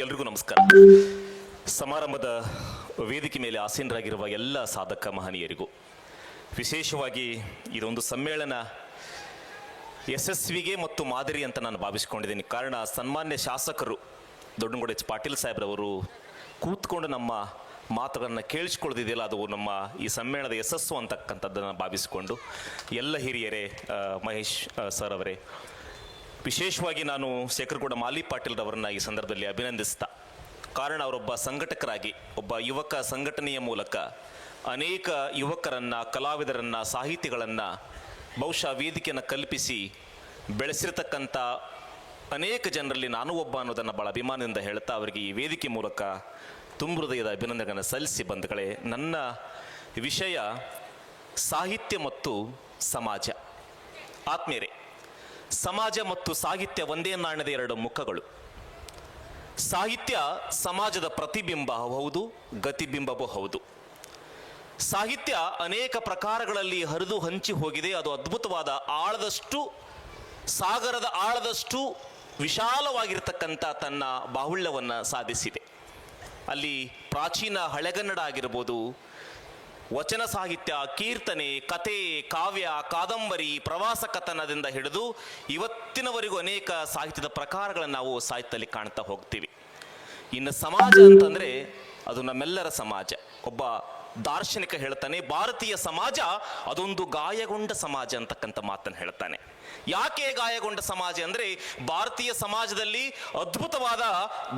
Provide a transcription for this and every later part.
ಎಲ್ರಿಗೂ ನಮಸ್ಕಾರ. ಸಮಾರಂಭದ ವೇದಿಕೆ ಮೇಲೆ ಆಸೀನರಾಗಿರುವ ಎಲ್ಲ ಸಾಧಕ ಮಹನೀಯರಿಗೂ, ವಿಶೇಷವಾಗಿ ಇದೊಂದು ಸಮ್ಮೇಳನ ಯಶಸ್ವಿಗೆ ಮತ್ತು ಮಾದರಿ ಅಂತ ನಾನು ಭಾವಿಸ್ಕೊಂಡಿದ್ದೀನಿ. ಕಾರಣ, ಸನ್ಮಾನ್ಯ ಶಾಸಕರು ದೊಡ್ಡನಗೌಡ ಎಚ್ ಪಾಟೀಲ್ ಸಾಹೇಬ್ರವರು ಕೂತ್ಕೊಂಡು ನಮ್ಮ ಮಾತುಗಳನ್ನು ಕೇಳಿಸ್ಕೊಳ್ಳೋದಿದೆಯಲ್ಲ, ಅದು ನಮ್ಮ ಈ ಸಮ್ಮೇಳನದ ಯಶಸ್ಸು ಅಂತಕ್ಕಂಥದ್ದನ್ನು ಭಾವಿಸಿಕೊಂಡು ಎಲ್ಲ ಹಿರಿಯರೇ, ಮಹೇಶ್ ಸರ್ ಅವರೇ, ವಿಶೇಷವಾಗಿ ನಾನು ಶೇಖರಗೌಡ ಮಾಲಿ ಪಾಟೀಲ್ರವರನ್ನ ಈ ಸಂದರ್ಭದಲ್ಲಿ ಅಭಿನಂದಿಸ್ತಾ. ಕಾರಣ, ಅವರೊಬ್ಬ ಸಂಘಟಕರಾಗಿ, ಒಬ್ಬ ಯುವಕ ಸಂಘಟನೆಯ ಮೂಲಕ ಅನೇಕ ಯುವಕರನ್ನು, ಕಲಾವಿದರನ್ನು, ಸಾಹಿತಿಗಳನ್ನು ಬಹುಶಃ ವೇದಿಕೆಯನ್ನು ಕಲ್ಪಿಸಿ ಬೆಳೆಸಿರ್ತಕ್ಕಂಥ ಅನೇಕ ಜನರಲ್ಲಿ ನಾನು ಒಬ್ಬ ಅನ್ನೋದನ್ನು ಭಾಳ ಅಭಿಮಾನದಿಂದ ಹೇಳ್ತಾ, ಅವರಿಗೆ ಈ ವೇದಿಕೆ ಮೂಲಕ ತುಂಬ ಹೃದಯದ ಅಭಿನಂದನೆಗಳನ್ನು ಸಲ್ಲಿಸಿ ಬಂಧುಗಳೇ, ನನ್ನ ವಿಷಯ ಸಾಹಿತ್ಯ ಮತ್ತು ಸಮಾಜ. ಆತ್ಮೀಯರೇ, ಸಮಾಜ ಮತ್ತು ಸಾಹಿತ್ಯ ಒಂದೇ ನಾಣ್ಯದ ಎರಡು ಮುಖಗಳು. ಸಾಹಿತ್ಯ ಸಮಾಜದ ಪ್ರತಿಬಿಂಬ ಹೌದು, ಗತಿಬಿಂಬವೂ ಹೌದು. ಸಾಹಿತ್ಯ ಅನೇಕ ಪ್ರಕಾರಗಳಲ್ಲಿ ಹರಿದು ಹಂಚಿ ಹೋಗಿದೆ. ಅದು ಅದ್ಭುತವಾದ ಆಳದಷ್ಟು, ಸಾಗರದ ಆಳದಷ್ಟು ವಿಶಾಲವಾಗಿರ್ತಕ್ಕಂಥ ತನ್ನ ಬಾಹುಳ್ಯವನ್ನು ಸಾಧಿಸಿದೆ. ಅಲ್ಲಿ ಪ್ರಾಚೀನ ಹಳೆಗನ್ನಡ ಆಗಿರ್ಬೋದು, ವಚನ ಸಾಹಿತ್ಯ, ಕೀರ್ತನೆ, ಕಥೆ, ಕಾವ್ಯ, ಕಾದಂಬರಿ, ಪ್ರವಾಸ ಕಥನದಿಂದ ಹಿಡಿದು ಇವತ್ತಿನವರೆಗೂ ಅನೇಕ ಸಾಹಿತ್ಯದ ಪ್ರಕಾರಗಳನ್ನು ನಾವು ಸಾಹಿತ್ಯದಲ್ಲಿ ಕಾಣ್ತಾ ಹೋಗ್ತೀವಿ. ಇನ್ನು ಸಮಾಜ ಅಂತಂದರೆ ಅದು ನಮ್ಮೆಲ್ಲರ ಸಮಾಜ. ಒಬ್ಬ ದಾರ್ಶನಿಕ ಹೇಳ್ತಾನೆ, ಭಾರತೀಯ ಸಮಾಜ ಅದೊಂದು ಗಾಯಗೊಂಡ ಸಮಾಜ ಅಂತಕ್ಕಂಥ ಮಾತನ್ನು ಹೇಳ್ತಾನೆ. ಯಾಕೆ ಗಾಯಗೊಂಡ ಸಮಾಜ ಅಂದರೆ, ಭಾರತೀಯ ಸಮಾಜದಲ್ಲಿ ಅದ್ಭುತವಾದ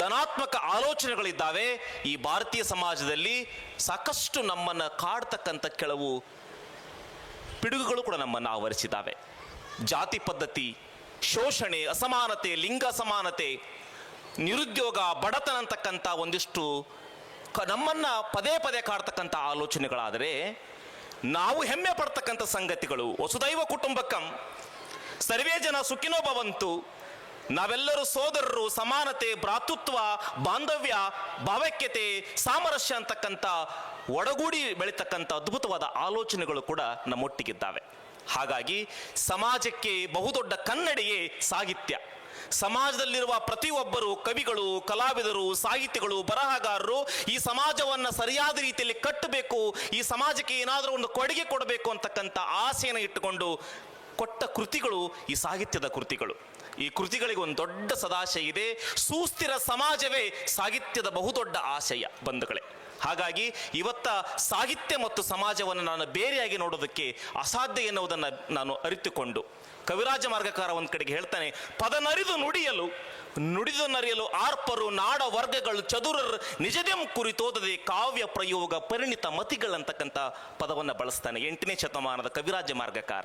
ಧನಾತ್ಮಕ ಆಲೋಚನೆಗಳಿದ್ದಾವೆ. ಈ ಭಾರತೀಯ ಸಮಾಜದಲ್ಲಿ ಸಾಕಷ್ಟು ನಮ್ಮನ್ನು ಕಾಡ್ತಕ್ಕಂಥ ಕೆಲವು ಪಿಡುಗುಗಳು ಕೂಡ ನಮ್ಮನ್ನು ಆವರಿಸಿದ್ದಾವೆ. ಜಾತಿ ಪದ್ಧತಿ, ಶೋಷಣೆ, ಅಸಮಾನತೆ, ಲಿಂಗ ಅಸಮಾನತೆ, ನಿರುದ್ಯೋಗ, ಬಡತನ ಅಂತಕ್ಕಂಥ ಒಂದಿಷ್ಟು ನಮ್ಮನ್ನು ಪದೇ ಪದೇ ಕಾಡ್ತಕ್ಕಂಥ ಆಲೋಚನೆಗಳಾದರೆ, ನಾವು ಹೆಮ್ಮೆ ಪಡ್ತಕ್ಕಂಥ ಸಂಗತಿಗಳು ವಸುದೈವ ಕುಟುಂಬಕಂ, ಸರ್ವೇ ಜನ ಸುಖಿನೋ ಭವಂತು, ನಾವೆಲ್ಲರೂ ಸೋದರರು, ಸಮಾನತೆ, ಭ್ರಾತೃತ್ವ, ಬಾಂಧವ್ಯ, ಭಾವೈಕ್ಯತೆ, ಸಾಮರಸ್ಯ ಅಂತಕ್ಕಂಥ ಒಡಗೂಡಿ ಬೆಳೀತಕ್ಕಂಥ ಅದ್ಭುತವಾದ ಆಲೋಚನೆಗಳು ಕೂಡ ನಮ್ಮೊಟ್ಟಿಗಿದ್ದಾವೆ. ಹಾಗಾಗಿ ಸಮಾಜಕ್ಕೆ ಬಹುದೊಡ್ಡ ಕನ್ನಡಿಯೇ ಸಾಹಿತ್ಯ. ಸಮಾಜದಲ್ಲಿರುವ ಪ್ರತಿಯೊಬ್ಬರು ಕವಿಗಳು, ಕಲಾವಿದರು, ಸಾಹಿತಿಗಳು, ಬರಹಗಾರರು ಈ ಸಮಾಜವನ್ನು ಸರಿಯಾದ ರೀತಿಯಲ್ಲಿ ಕಟ್ಟಬೇಕು, ಈ ಸಮಾಜಕ್ಕೆ ಏನಾದರೂ ಒಂದು ಕೊಡುಗೆ ಕೊಡಬೇಕು ಅಂತಕ್ಕಂಥ ಆಸೆಯನ್ನು ಇಟ್ಟುಕೊಂಡು ಕೊಟ್ಟ ಕೃತಿಗಳು ಈ ಸಾಹಿತ್ಯದ ಕೃತಿಗಳು. ಈ ಕೃತಿಗಳಿಗೆ ಒಂದು ದೊಡ್ಡ ಸದಾಶಯ ಇದೆ. ಸುಸ್ಥಿರ ಸಮಾಜವೇ ಸಾಹಿತ್ಯದ ಬಹುದೊಡ್ಡ ಆಶಯ ಬಂಧುಗಳೇ. ಹಾಗಾಗಿ ಇವತ್ತ ಸಾಹಿತ್ಯ ಮತ್ತು ಸಮಾಜವನ್ನು ನಾನು ಬೇರೆಯಾಗಿ ನೋಡೋದಕ್ಕೆ ಅಸಾಧ್ಯ ಎನ್ನುವುದನ್ನು ನಾನು ಅರಿತುಕೊಂಡು, ಕವಿರಾಜ ಮಾರ್ಗಕಾರ ಒಂದು ಕಡೆಗೆ ಹೇಳ್ತಾನೆ, ಪದನರಿದು ನುಡಿಯಲು, ನುಡಿದು ನರಿಯಲು ಆರ್ಪರು ನಾಡ ವರ್ಗಗಳು ಚದುರರು ನಿಜದೆಂ ಕುರಿತೋದದೆ ಕಾವ್ಯ ಪ್ರಯೋಗ ಪರಿಣಿತ ಮತಿಗಳಂತಕ್ಕಂಥ ಪದವನ್ನು ಬಳಸ್ತಾನೆ 8ನೇ ಶತಮಾನದ ಕವಿರಾಜ ಮಾರ್ಗಕಾರ.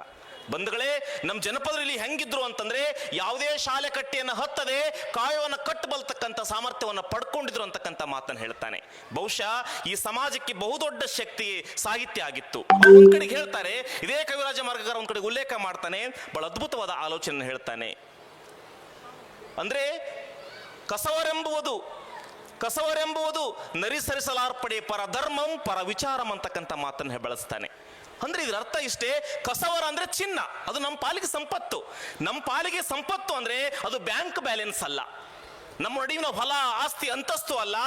ಬಂಧುಗಳೇ, ನಮ್ಮ ಜನಪದರಲ್ಲಿ ಹೆಂಗಿದ್ರು ಅಂತಂದ್ರೆ, ಯಾವುದೇ ಶಾಲೆ ಕಟ್ಟಿಯನ್ನು ಹತ್ತದೆ ಕಾವ್ಯವನ್ನು ಕಟ್ಟಬಲ್ತಕ್ಕಂಥ ಸಾಮರ್ಥ್ಯವನ್ನು ಪಡ್ಕೊಂಡಿದ್ರು ಅಂತಕ್ಕಂಥ ಮಾತನ್ನು ಹೇಳ್ತಾನೆ. ಬಹುಶಃ ಈ ಸಮಾಜಕ್ಕೆ ಬಹುದೊಡ್ಡ ಶಕ್ತಿ ಸಾಹಿತ್ಯ ಆಗಿತ್ತು. ಒಂದ್ ಕಡೆಗೆ ಹೇಳ್ತಾರೆ, ಇದೇ ಕವಿರಾಜ ಮಾರ್ಗಕಾರ ಒಂದ್ ಕಡೆಗೆ ಉಲ್ಲೇಖ ಮಾಡ್ತಾನೆ, ಬಹಳ ಅದ್ಭುತವಾದ ಆಲೋಚನೆ ಹೇಳ್ತಾನೆ. ಅಂದ್ರೆ ಕಸವರೆಂಬುವುದು ನರಿಸರಿಸಲಾರ್ಪಡೆ ಪರಧರ್ಮಂ ಪರ ವಿಚಾರಂ ಅಂತಕ್ಕಂಥ ಮಾತನ್ನು ಬಳಸ್ತಾನೆ. ಅಂದ್ರೆ ಇದರ ಅರ್ಥ ಇಷ್ಟೇ, ಕಸವರ ಅಂದ್ರೆ ಚಿನ್ನ, ಅದು ನಮ್ಮ ಪಾಲಿಗೆ ಸಂಪತ್ತು. ನಮ್ಮ ಪಾಲಿಗೆ ಸಂಪತ್ತು ಅಂದ್ರೆ ಅದು ಬ್ಯಾಂಕ್ ಬ್ಯಾಲೆನ್ಸ್ ಅಲ್ಲ, ನಮ್ಮ ನಡುವಿನ ಹೊಲ, ಆಸ್ತಿ, ಅಂತಸ್ತು ಅಲ್ಲ.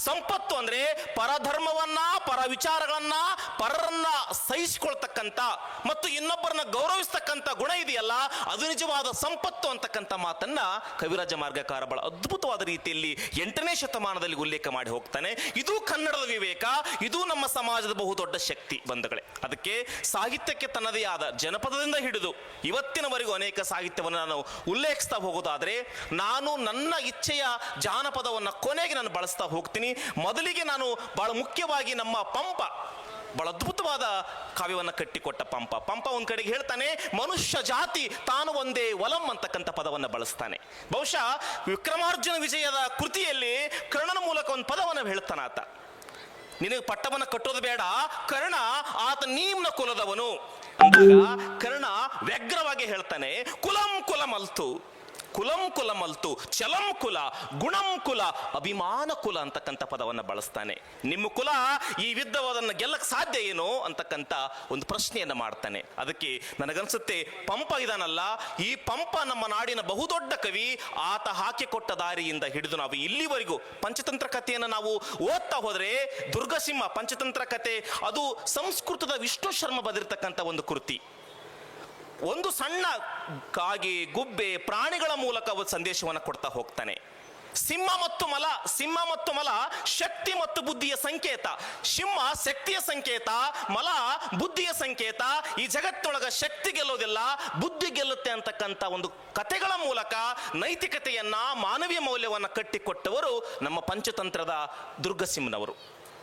ಸಂಪತ್ತು ಅಂದ್ರೆ ಪರಧರ್ಮವನ್ನ, ಪರ ವಿಚಾರಗಳನ್ನ, ಪರರನ್ನ ಸಹಿಸಿಕೊಳ್ತಕ್ಕಂಥ ಮತ್ತು ಇನ್ನೊಬ್ಬರನ್ನ ಗೌರವಿಸ್ತಕ್ಕಂಥ ಗುಣ ಇದೆಯಲ್ಲ, ಅದು ನಿಜವಾದ ಸಂಪತ್ತು ಅಂತಕ್ಕಂಥ ಮಾತನ್ನ ಕವಿರಾಜ ಮಾರ್ಗಕಾರ ಬಹಳ ಅದ್ಭುತವಾದ ರೀತಿಯಲ್ಲಿ 8ನೇ ಶತಮಾನದಲ್ಲಿ ಉಲ್ಲೇಖ ಮಾಡಿ ಹೋಗ್ತಾನೆ. ಇದು ಕನ್ನಡದ ವಿವೇಕ, ಇದು ನಮ್ಮ ಸಮಾಜದ ಬಹುದೊಡ್ಡ ಶಕ್ತಿ ಬಂಧುಗಳೇ. ಅದಕ್ಕೆ ಸಾಹಿತ್ಯಕ್ಕೆ ತನ್ನದೇ ಆದ, ಜನಪದದಿಂದ ಹಿಡಿದು ಇವತ್ತಿನವರೆಗೂ ಅನೇಕ ಸಾಹಿತ್ಯವನ್ನು ನಾನು ಉಲ್ಲೇಖಿಸ್ತಾ ಹೋಗೋದಾದ್ರೆ, ನಾನು ನನ್ನ ಇಚ್ಛೆಯ ಜಾನಪದವನ್ನು ಕೊನೆಗೆ ನಾನು ಬಳಸ್ತಾ ಹೋಗ್ತೀನಿ. ಮೊದಲಿಗೆ ನಾನು ಬಹಳ ಮುಖ್ಯವಾಗಿ ನಮ್ಮ ಪಂಪ, ಬಹಳ ಅದ್ಭುತವಾದ ಕಾವ್ಯವನ್ನು ಕಟ್ಟಿಕೊಟ್ಟ ಪಂಪ ಒಂದ್ ಕಡೆಗೆ ಹೇಳ್ತಾನೆ, ಮನುಷ್ಯ ಜಾತಿ ತಾನು ಒಂದೇ ಒಲಂ ಅಂತಕ್ಕಂಥ ಪದವನ್ನು ಬಳಸ್ತಾನೆ. ಬಹುಶಃ ವಿಕ್ರಮಾರ್ಜುನ ವಿಜಯದ ಕೃತಿಯಲ್ಲಿ ಕರ್ಣನ ಮೂಲಕ ಒಂದು ಪದವನ್ನು ಹೇಳ್ತಾನ ಆತ, ನಿನಗೆ ಪಟ್ಟವನ್ನು ಕಟ್ಟೋದು ಬೇಡ, ಕರ್ಣ ಆತ ನೀಮ್ನ ಕುಲದವನು ಅಂದಾಗ ಕರ್ಣ ವ್ಯಗ್ರವಾಗಿ ಹೇಳ್ತಾನೆ, ಕುಲಂ ಕುಲಂ ಅಲ್ತು, ಕುಲಂ ಕುಲಮಲ್ತು ಚಲಂ ಕುಲ ಗುಣಂ ಕುಲ ಅಭಿಮಾನ ಕುಲ ಅಂತಕ್ಕಂಥ ಪದವನ್ನು ಬಳಸ್ತಾನೆ. ನಿಮ್ಮ ಕುಲ ಈ ವಿದ್ಯವಾದನ್ನು ಗೆಲ್ಲಕ್ಕೆ ಸಾಧ್ಯ ಏನು ಅಂತಕ್ಕಂಥ ಒಂದು ಪ್ರಶ್ನೆಯನ್ನು ಮಾಡ್ತಾನೆ. ಅದಕ್ಕೆ ನನಗನ್ಸುತ್ತೆ ಪಂಪ ಇದಾನಲ್ಲ, ಈ ಪಂಪ ನಮ್ಮ ನಾಡಿನ ಬಹುದೊಡ್ಡ ಕವಿ. ಆತ ಹಾಕಿಕೊಟ್ಟ ದಾರಿಯಿಂದ ಹಿಡಿದು ನಾವು ಇಲ್ಲಿವರೆಗೂ ಪಂಚತಂತ್ರ ಕಥೆಯನ್ನು ನಾವು ಓದ್ತಾ ಹೋದ್ರೆ, ದುರ್ಗಸಿಂಹ ಪಂಚತಂತ್ರ ಕಥೆ ಅದು ಸಂಸ್ಕೃತದ ವಿಷ್ಣು ಶರ್ಮ ಬರೆದಿರ್ತಕ್ಕಂಥ ಒಂದು ಕೃತಿ. ಒಂದು ಸಣ್ಣ ಕಾಗೆ, ಗುಬ್ಬೆ, ಪ್ರಾಣಿಗಳ ಮೂಲಕ ಒಂದು ಸಂದೇಶವನ್ನು ಕೊಡ್ತಾ ಹೋಗ್ತಾನೆ. ಸಿಂಹ ಮತ್ತು ಮಲ ಶಕ್ತಿ ಮತ್ತು ಬುದ್ಧಿಯ ಸಂಕೇತ. ಸಿಂಹ ಶಕ್ತಿಯ ಸಂಕೇತ, ಮಲ ಬುದ್ಧಿಯ ಸಂಕೇತ. ಈ ಜಗತ್ತಿನೊಳಗ ಶಕ್ತಿ ಗೆಲ್ಲೋದಿಲ್ಲ, ಬುದ್ಧಿ ಗೆಲ್ಲುತ್ತೆ ಅಂತಕ್ಕಂಥ ಒಂದು ಕಥೆಗಳ ಮೂಲಕ ನೈತಿಕತೆಯನ್ನ, ಮಾನವೀಯ ಮೌಲ್ಯವನ್ನ ಕಟ್ಟಿಕೊಟ್ಟವರು ನಮ್ಮ ಪಂಚತಂತ್ರದ ದುರ್ಗಸಿಂಹನವರು.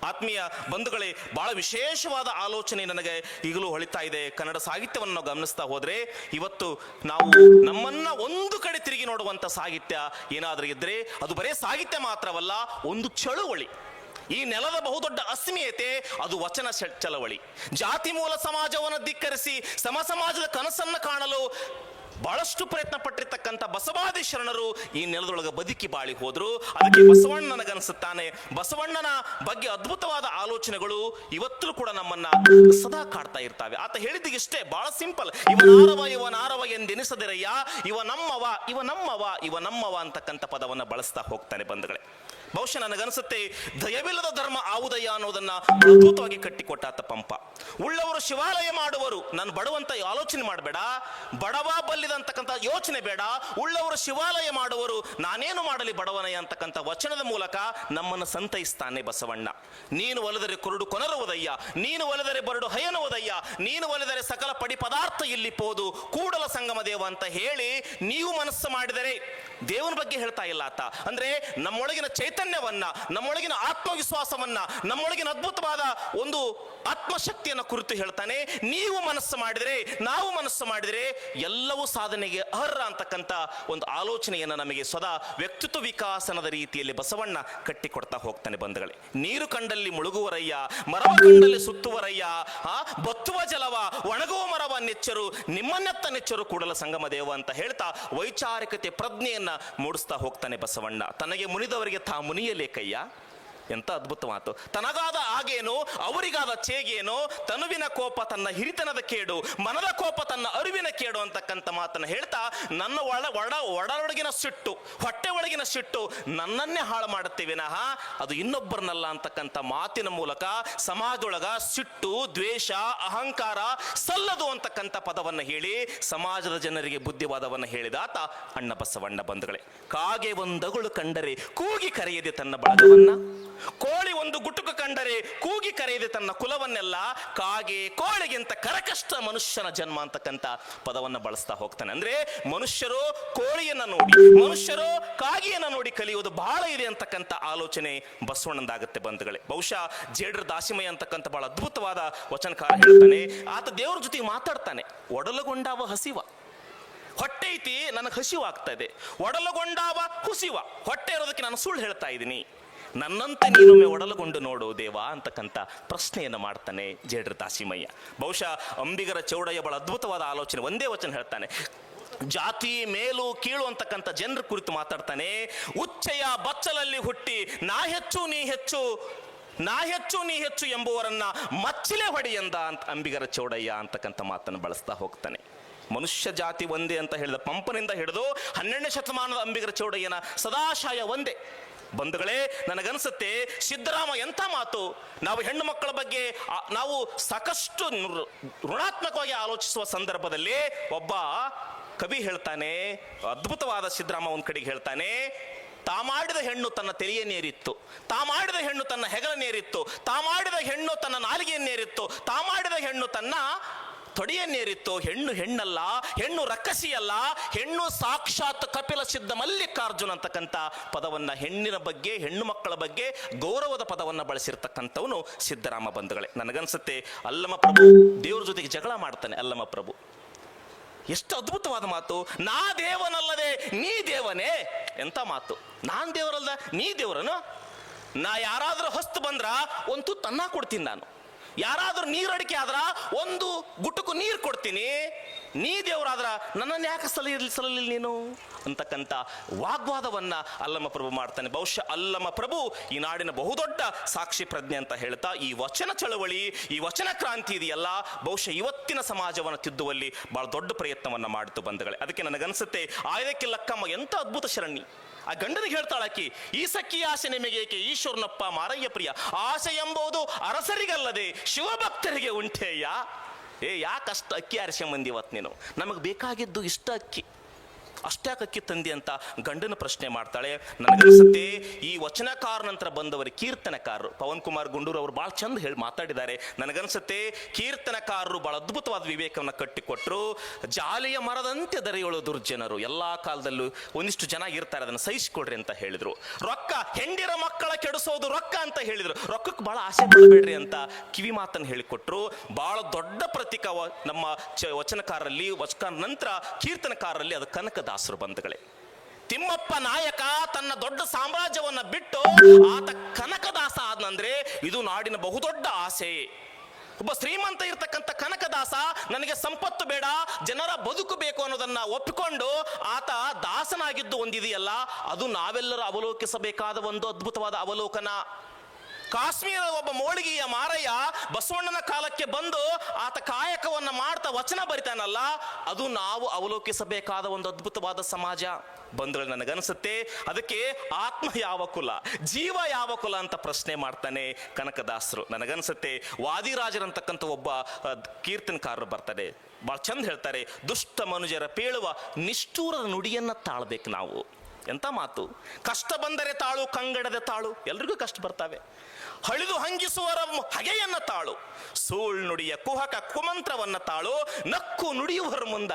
ಆತ್ಮೀಯ ಬಂಧುಗಳೇ, ಬಹಳ ವಿಶೇಷವಾದ ಆಲೋಚನೆ ನನಗೆ ಈಗಲೂ ಹೊಳಿತಾ ಇದೆ. ಕನ್ನಡ ಸಾಹಿತ್ಯವನ್ನು ನಾವು ಗಮನಿಸ್ತಾ ಹೋದ್ರೆ, ಇವತ್ತು ನಾವು ನಮ್ಮನ್ನ ಒಂದು ಕಡೆ ತಿರುಗಿ ನೋಡುವಂತ ಸಾಹಿತ್ಯ ಏನಾದರೂ ಇದ್ರೆ ಅದು ಬರೇ ಸಾಹಿತ್ಯ ಮಾತ್ರವಲ್ಲ, ಒಂದು ಚಳುವಳಿ. ಈ ನೆಲದ ಬಹುದೊಡ್ಡ ಅಸ್ಮಿಯತೆ ಅದು ವಚನ ಚಳವಳಿ. ಜಾತಿ ಮೂಲ ಸಮಾಜವನ್ನು ಧಿಕ್ಕರಿಸಿ ಸಮ ಸಮಾಜದ ಕನಸನ್ನು ಕಾಣಲು ಬಹಳಷ್ಟು ಪ್ರಯತ್ನ ಪಟ್ಟಿರ್ತಕ್ಕಂಥ ಬಸವಾದಿ ಶರಣರು ಈ ನೆಲದೊಳಗೆ ಬದುಕಿ ಬಾಳಿ ಹೋದ್ರು. ಅದಕ್ಕೆ ಬಸವಣ್ಣ ನನಗನ್ಸುತ್ತಾನೆ, ಬಸವಣ್ಣನ ಬಗ್ಗೆ ಅದ್ಭುತವಾದ ಆಲೋಚನೆಗಳು ಇವತ್ತೂ ಕೂಡ ನಮ್ಮನ್ನ ಸದಾ ಕಾಡ್ತಾ ಇರ್ತಾವೆ. ಆತ ಹೇಳಿದ್ದಿಗೆ ಇಷ್ಟೇ, ಬಹಳ ಸಿಂಪಲ್. ಇವನಾರವ ಎಂದೆನಿಸದಿರಯ್ಯ, ಇವ ನಮ್ಮವ ಅಂತಕ್ಕಂಥ ಪದವನ್ನ ಬಳಸ್ತಾ ಹೋಗ್ತಾನೆ ಬಂಧುಗಳೇ. ಬಹುಶಃ ನನಗನ್ಸುತ್ತೆ ದಯವಿಲ್ಲದ ಧರ್ಮ ಆವುದಯ್ಯ ಅನ್ನೋದನ್ನ ಅದ್ಭುತವಾಗಿ ಕಟ್ಟಿಕೊಟ್ಟಾತ ಪಂಪ. ಉಳ್ಳವರು ಶಿವಾಲಯ ಮಾಡುವರು, ನಾನು ಬಡವಂತ ಆಲೋಚನೆ ಮಾಡಬೇಡ, ಬಡವ ಬಲ್ಲಿದಂತಕ್ಕಂಥ ಯೋಚನೆ ಬೇಡ. ಉಳ್ಳವರು ಶಿವಾಲಯ ಮಾಡುವರು, ನಾನೇನು ಮಾಡಲಿ ಬಡವನಯ್ಯ ಅಂತಕ್ಕಂಥ ವಚನದ ಮೂಲಕ ನಮ್ಮನ್ನು ಸಂತೈಸ್ತಾನೆ ಬಸವಣ್ಣ. ನೀನು ಒಲಿದರೆ ಕುರುಡು ಕೊನರುವುದಯ್ಯ, ನೀನು ಒಲಿದರೆ ಬರಡು ಹಯನುವುದಯ್ಯ, ನೀನು ಒಲಿದರೆ ಸಕಲ ಪಡಿ ಪದಾರ್ಥ ಇಲ್ಲಿ ಪೋದು ಕೂಡಲ ಸಂಗಮ ದೇವ ಅಂತ ಹೇಳಿ ನೀವು ಮನಸ್ಸು ಮಾಡಿದರೆ, ದೇವನ ಬಗ್ಗೆ ಹೇಳ್ತಾ ಇಲ್ಲ ಆತ. ಅಂದ್ರೆ ನಮ್ಮೊಳಗಿನ ಚೈತನ್ಯವನ್ನ, ನಮ್ಮೊಳಗಿನ ಆತ್ಮವಿಶ್ವಾಸವನ್ನ, ನಮ್ಮೊಳಗಿನ ಅದ್ಭುತವಾದ ಒಂದು ಆತ್ಮಶಕ್ತಿಯನ್ನು ಕುರಿತು ಹೇಳ್ತಾನೆ. ನೀವು ಮನಸ್ಸು ಮಾಡಿದರೆ, ನಾವು ಮನಸ್ಸು ಮಾಡಿದರೆ ಎಲ್ಲವೂ ಸಾಧನೆಗೆ ಅರ್ಹ ಅಂತಕ್ಕಂಥ ಒಂದು ಆಲೋಚನೆಯನ್ನು ನಮಗೆ ಸದಾ ವ್ಯಕ್ತಿತ್ವ ವಿಕಾಸನದ ರೀತಿಯಲ್ಲಿ ಬಸವಣ್ಣ ಕಟ್ಟಿಕೊಡ್ತಾ ಹೋಗ್ತಾನೆ ಬಂಧುಗಳೇ. ನೀರು ಕಂಡಲ್ಲಿ ಮುಳುಗುವರಯ್ಯ, ಮರವ ಕಂಡಲ್ಲಿ ಸುತ್ತುವರಯ್ಯ, ಬತ್ತುವ ಜಲವ ಒಣಗುವ ಮರವ ನೆಚ್ಚರು, ನಿಮ್ಮನ್ನೆತ್ತ ನೆಚ್ಚರು ಕೂಡಲ ಸಂಗಮ ದೇವ ಅಂತ ಹೇಳ್ತಾ ವೈಚಾರಿಕತೆ ಪ್ರಜ್ಞೆಯನ್ನ ಮೂಡಿಸ್ತಾ ಹೋಗ್ತಾನೆ ಬಸವಣ್ಣ. ತನಗೆ ಮುನಿದವರಿಗೆ ತಾ ಮುನಿಯಲೇಕಯ್ಯ, ಎಂತ ಅದ್ಭುತ ಮಾತು. ತನಗಾದ ಆಗೇನು, ಅವರಿಗಾದ ಚೇಗೇನು, ತನುವಿನ ಕೋಪ ತನ್ನ ಹಿರಿತನದ ಕೇಡು, ಮನದ ಕೋಪ ತನ್ನ ಅರಿವಿನ ಕೇಡು ಅಂತಕ್ಕಂಥ ಮಾತನ್ನು ಹೇಳ್ತಾ, ನನ್ನ ಒಡಲೊಳಗಿನ ಸಿಟ್ಟು, ಹೊಟ್ಟೆ ಒಳಗಿನ ಸಿಟ್ಟು ನನ್ನನ್ನೇ ಹಾಳು ಮಾಡುತ್ತೆ ವಿನಃ ಅದು ಇನ್ನೊಬ್ಬರನ್ನಲ್ಲ ಅಂತಕ್ಕಂಥ ಮಾತಿನ ಮೂಲಕ ಸಮಾಜದೊಳಗ ಸಿಟ್ಟು, ದ್ವೇಷ, ಅಹಂಕಾರ ಸಲ್ಲದು ಅಂತಕ್ಕಂಥ ಪದವನ್ನು ಹೇಳಿ ಸಮಾಜದ ಜನರಿಗೆ ಬುದ್ಧಿವಾದವನ್ನು ಹೇಳಿದಾತ ಅಣ್ಣ ಬಸವಣ್ಣ ಬಂಧುಗಳೇ. ಕಾಗೆ ಒಂದಗಳು ಕಂಡರೆ ಕೂಗಿ ಕರೆಯದೆ ತನ್ನ ಬಳಗವನ್ನ, ಕೋಳಿ ಒಂದು ಗುಟುಕು ಕಂಡರೆ ಕೂಗಿ ಕರೆಯದೆ ತನ್ನ ಕುಲವನ್ನೆಲ್ಲ, ಕಾಗೆ ಕೋಳಿಗಿಂತ ಕರಕಷ್ಟ ಮನುಷ್ಯನ ಜನ್ಮ ಅಂತಕ್ಕಂಥ ಪದವನ್ನು ಬಳಸ್ತಾ ಹೋಗ್ತಾನೆ. ಅಂದ್ರೆ ಮನುಷ್ಯರು ಕೋಳಿಯನ್ನ ನೋಡಿ, ಮನುಷ್ಯರು ಕಾಗೆಯನ್ನ ನೋಡಿ ಕಲಿಯುವುದು ಬಹಳ ಇದೆ ಅಂತಕ್ಕಂಥ ಆಲೋಚನೆ ಬಸವಣ್ಣಂದಾಗುತ್ತೆ ಬಂಧುಗಳೇ. ಬಹುಶಃ ಜೇಡ್ರ ದಾಸಿಮಯ್ಯ ಅಂತಕ್ಕಂಥ ಬಹಳ ಅದ್ಭುತವಾದ ವಚನಕಾರ ಹೇಳ್ತಾನೆ. ಆತ ದೇವ್ರ ಜೊತೆಗೆ ಮಾತಾಡ್ತಾನೆ. ಒಡಲುಗೊಂಡಾವ ಹಸಿವ, ಹೊಟ್ಟೆ ಐತಿ ನನಗೆ ಹಸಿವಾಗ್ತಾ ಇದೆ, ಒಡಲುಗೊಂಡಾವ ಹುಸಿವ, ಹೊಟ್ಟೆ ಇರೋದಕ್ಕೆ ನಾನು ಸುಳ್ಳು ಹೇಳ್ತಾ ಇದ್ದೀನಿ, ನನ್ನಂತೆ ನೀನೊಮ್ಮೆ ಒಡಲುಗೊಂಡು ನೋಡು ದೇವಾ ಅಂತಕ್ಕಂಥ ಪ್ರಶ್ನೆಯನ್ನು ಮಾಡ್ತಾನೆ ಜೇಡ್ರ ದಾಸಿಮಯ್ಯ. ಬಹುಶಃ ಅಂಬಿಗರ ಚೌಡಯ್ಯ ಬಹಳ ಅದ್ಭುತವಾದ ಆಲೋಚನೆ, ಒಂದೇ ವಚನ ಹೇಳ್ತಾನೆ. ಜಾತಿ ಮೇಲು ಕೀಳು ಅಂತಕ್ಕಂಥ ಜನರ ಕುರಿತು ಮಾತಾಡ್ತಾನೆ. ಉಚ್ಚೆಯ ಬಚ್ಚಲಲ್ಲಿ ಹುಟ್ಟಿ ನಾ ಹೆಚ್ಚು ನೀ ಹೆಚ್ಚು ಎಂಬುವರನ್ನ ಮಚ್ಚಿಲೆ ಹೊಡೆಯಂದ ಅಂತ ಅಂಬಿಗರ ಚೌಡಯ್ಯ ಅಂತಕ್ಕಂಥ ಮಾತನ್ನು ಬಳಸ್ತಾ ಹೋಗ್ತಾನೆ. ಮನುಷ್ಯ ಜಾತಿ ಒಂದೇ ಅಂತ ಹೇಳಿದ ಪಂಪನಿಂದ ಹಿಡಿದು 12ನೇ ಶತಮಾನದ ಅಂಬಿಗರ ಚೌಡಯ್ಯನ ಸದಾಶಯ ಒಂದೇ. ಬಂಧುಗಳೇ, ನನಗನ್ಸುತ್ತೆ ಸಿದ್ದರಾಮ ಎಂಥ ಮಾತು. ನಾವು ಹೆಣ್ಣು ಮಕ್ಕಳ ಬಗ್ಗೆ ನಾವು ಸಾಕಷ್ಟು ಋಣಾತ್ಮಕವಾಗಿ ಆಲೋಚಿಸುವ ಸಂದರ್ಭದಲ್ಲಿ ಒಬ್ಬ ಕವಿ ಹೇಳ್ತಾನೆ, ಅದ್ಭುತವಾದ ಸಿದ್ದರಾಮ ಒಂದ್ ಕಡೆಗೆ ಹೇಳ್ತಾನೆ, ತಾ ಮಾಡಿದ ಹೆಣ್ಣು ತನ್ನ ತೆರೆಯನ್ನೇರಿತ್ತು, ತಾ ಮಾಡಿದ ಹೆಣ್ಣು ತನ್ನ ಹೆಗಲನ್ನೇರಿತ್ತು, ತಾ ಮಾಡಿದ ಹೆಣ್ಣು ತನ್ನ ನಾಲಿಗೆಯನ್ನೇರಿತ್ತು, ತಾ ಮಾಡಿದ ಹೆಣ್ಣು ತನ್ನ ತೊಡೆಯನ್ನೇರಿತ್ತು. ಹೆಣ್ಣು ಹೆಣ್ಣಲ್ಲ, ಹೆಣ್ಣು ರಕ್ಕಸಿಯಲ್ಲ, ಹೆಣ್ಣು ಸಾಕ್ಷಾತ್ ಕಪಿಲ ಸಿದ್ಧ ಮಲ್ಲಿಕಾರ್ಜುನ ಅಂತಕ್ಕಂಥ ಪದವನ್ನ, ಹೆಣ್ಣಿನ ಬಗ್ಗೆ, ಹೆಣ್ಣು ಮಕ್ಕಳ ಬಗ್ಗೆ ಗೌರವದ ಪದವನ್ನ ಬಳಸಿರ್ತಕ್ಕಂಥವನು ಸಿದ್ದರಾಮ ಬಂಧುಗಳೇ. ನನಗನ್ಸುತ್ತೆ ಅಲ್ಲಮ ಪ್ರಭು ದೇವ್ರ ಜೊತೆಗೆ ಜಗಳ ಮಾಡ್ತಾನೆ. ಅಲ್ಲಮ ಪ್ರಭು ಎಷ್ಟು ಅದ್ಭುತವಾದ ಮಾತು. ನಾ ದೇವನಲ್ಲದೆ ನೀ ದೇವನೇ, ಎಂತ ಮಾತು. ನಾನ್ ದೇವರಲ್ದ ನೀ ದೇವರನು, ನಾ ಯಾರಾದ್ರೂ ಹೊಸ್ತು ಬಂದ್ರ ಒಂದು ತುತ್ತು ಅನ್ನ ಕೊಡ್ತೀನಿ ನಾನು, ಯಾರಾದ್ರೂ ನೀರಡಿಕೆ ಆದ್ರ ಒಂದು ಗುಟುಕು ನೀರು ಕೊಡ್ತೀನಿ, ನೀ ದೇವರಾದ್ರ ನನ್ನನ್ನು ಯಾಕೆ ಸಲಲಿಲ್ಲ ನೀನು ಅಂತಕ್ಕಂಥ ವಾಗ್ವಾದವನ್ನ ಅಲ್ಲಮ ಪ್ರಭು ಮಾಡ್ತಾನೆ. ಬಹುಶಃ ಅಲ್ಲಮ ಪ್ರಭು ಈ ನಾಡಿನ ಬಹುದೊಡ್ಡ ಸಾಕ್ಷಿ ಪ್ರಜ್ಞೆ ಅಂತ ಹೇಳ್ತಾ ಈ ವಚನ ಚಳವಳಿ, ಈ ವಚನ ಕ್ರಾಂತಿ ಇದೆಯಲ್ಲ, ಬಹುಶಃ ಇವತ್ತಿನ ಸಮಾಜವನ್ನು ತಿದ್ದುವಲ್ಲಿ ಬಹಳ ದೊಡ್ಡ ಪ್ರಯತ್ನವನ್ನ ಮಾಡಿತು ಬಂಧುಗಳೇ. ಅದಕ್ಕೆ ನನಗನ್ಸುತ್ತೆ ಆಯದಕ್ಕೆ ಲಕ್ಕಮ್ಮ ಎಂತ ಅದ್ಭುತ ಶರಣಿ. ಆ ಗಂಡನಿಗೆ ಹೇಳ್ತಾಳಾಕಿ, ಈ ಸಖಿ ಆಸೆ ನಿಮಗೇಕೆ ಈಶ್ವರನಪ್ಪ ಮಾರಯ್ಯ ಪ್ರಿಯ, ಆಸೆ ಎಂಬುದು ಅರಸರಿಗಲ್ಲದೆ ಶಿವಭಕ್ತರಿಗೆ ಉಂಟೇಯ್ಯ. ಯಾಕಷ್ಟು ಅಕ್ಕಿ ಆರಿಸ್ಕೊಂಬಂದಿ ಇವತ್ತು ನೀನು, ನಮಗೆ ಬೇಕಾಗಿದ್ದು ಇಷ್ಟ ಅಕ್ಕಿ, ಅಷ್ಟ್ಯಾಕೆ ಅಕ್ಕಿ ತಂದಿ ಅಂತ ಗಂಡನ ಪ್ರಶ್ನೆ ಮಾಡ್ತಾಳೆ. ನನಗನ್ಸುತ್ತೆ ಈ ವಚನಕಾರ ನಂತರ ಬಂದವರು ಕೀರ್ತನಕಾರರು, ಪವನ್ ಕುಮಾರ್ ಗುಂಡೂರು ಅವರು ಬಹಳ ಚಂದ ಹೇಳಿ ಮಾತಾಡಿದ್ದಾರೆ. ನನಗನ್ಸುತ್ತೆ ಕೀರ್ತನಕಾರರು ಬಹಳ ಅದ್ಭುತವಾದ ವಿವೇಕವನ್ನು ಕಟ್ಟಿಕೊಟ್ರು. ಜಾಲಿಯ ಮರದಂತೆ ದರೆಯೋಳು ದುರ್ಜನರು, ಎಲ್ಲಾ ಕಾಲದಲ್ಲೂ ಒಂದಿಷ್ಟು ಜನ ಇರ್ತಾರೆ, ಅದನ್ನು ಸಹಿಸಿಕೊಡ್ರಿ ಅಂತ ಹೇಳಿದ್ರು. ರೊಕ್ಕ ಹೆಂಡಿರ ಮಕ್ಕಳ ಕೆಡಿಸೋದು ರೊಕ್ಕ ಅಂತ ಹೇಳಿದ್ರು, ರೊಕ್ಕಕ್ಕೆ ಬಹಳ ಆಸೆ ಪಡಬೇಡ್ರಿ ಅಂತ ಕಿವಿ ಮಾತನ್ನು ಹೇಳಿಕೊಟ್ರು. ಬಹಳ ದೊಡ್ಡ ಪ್ರತೀಕ ನಮ್ಮ ವಚನಕಾರರಲ್ಲಿ, ವಚನ ನಂತರ ಕೀರ್ತನಕಾರರಲ್ಲಿ ಅದು ಕನಕದಾಸರು ಬಂಧುಗಳೇ. ತಿಮ್ಮಪ್ಪ ನಾಯಕ ತನ್ನ ದೊಡ್ಡ ಸಾಮ್ರಾಜ್ಯವನ್ನ ಬಿಟ್ಟು ಆತ ಕನಕದಾಸ ಆದ್ನಂದ್ರೆ ಇದು ನಾಡಿನ ಬಹುದೊಡ್ಡ ಆಸೆ. ಒಬ್ಬ ಶ್ರೀಮಂತ ಇರ್ತಕ್ಕಂಥ ಕನಕದಾಸ ನನಗೆ ಸಂಪತ್ತು ಬೇಡ, ಜನರ ಬದುಕು ಬೇಕು ಅನ್ನೋದನ್ನ ಒಪ್ಪಿಕೊಂಡು ಆತ ದಾಸನಾಗಿದ್ದು ಒಂದಿದೆಯಲ್ಲ, ಅದು ನಾವೆಲ್ಲರೂ ಅವಲೋಕಿಸಬೇಕಾದ ಒಂದು ಅದ್ಭುತವಾದ ಅವಲೋಕನ. ಕಾಶ್ಮೀರದ ಒಬ್ಬ ಮೋಳಿಗೆಯ ಮಾರಯ್ಯ ಬಸವಣ್ಣನ ಕಾಲಕ್ಕೆ ಬಂದು ಆತ ಕಾಯಕವನ್ನ ಮಾಡ್ತಾ ವಚನ ಬರಿತಾನಲ್ಲ, ಅದು ನಾವು ಅವಲೋಕಿಸಬೇಕಾದ ಒಂದು ಅದ್ಭುತವಾದ ಸಮಾಜ ಬಂಧುಗಳು. ನನಗನ್ಸುತ್ತೆ ಅದಕ್ಕೆ ಆತ್ಮ ಯಾವ ಕುಲ, ಜೀವ ಯಾವ ಕುಲ ಅಂತ ಪ್ರಶ್ನೆ ಮಾಡ್ತಾನೆ ಕನಕದಾಸರು. ನನಗನ್ಸುತ್ತೆ ವಾದಿರಾಜರಂತಕ್ಕಂಥ ಒಬ್ಬ ಕೀರ್ತನಕಾರರು ಬರ್ತಾರೆ, ಬಹಳ ಚಂದ ಹೇಳ್ತಾರೆ, ದುಷ್ಟ ಮನುಜರ ಪೇಳುವ ನಿಷ್ಠೂರದ ನುಡಿಯನ್ನ ತಾಳ್ಬೇಕು ನಾವು. ಎಂತ ಮಾತು, ಕಷ್ಟ ಬಂದರೆ ತಾಳು ಕಂಗಡದ ತಾಳು, ಎಲ್ರಿಗೂ ಕಷ್ಟ ಬರ್ತಾವೆ. ಹಳಿದು ಹಂಗಿಸುವರ ಹಗೆಯನ್ನ ತಾಳು, ಸೂಳ್ ನುಡಿಯ ಕುಹಕ ಕುಮಂತ್ರವನ್ನ ತಾಳು, ನಕ್ಕು ನುಡಿಯುವರ ಮುಂದ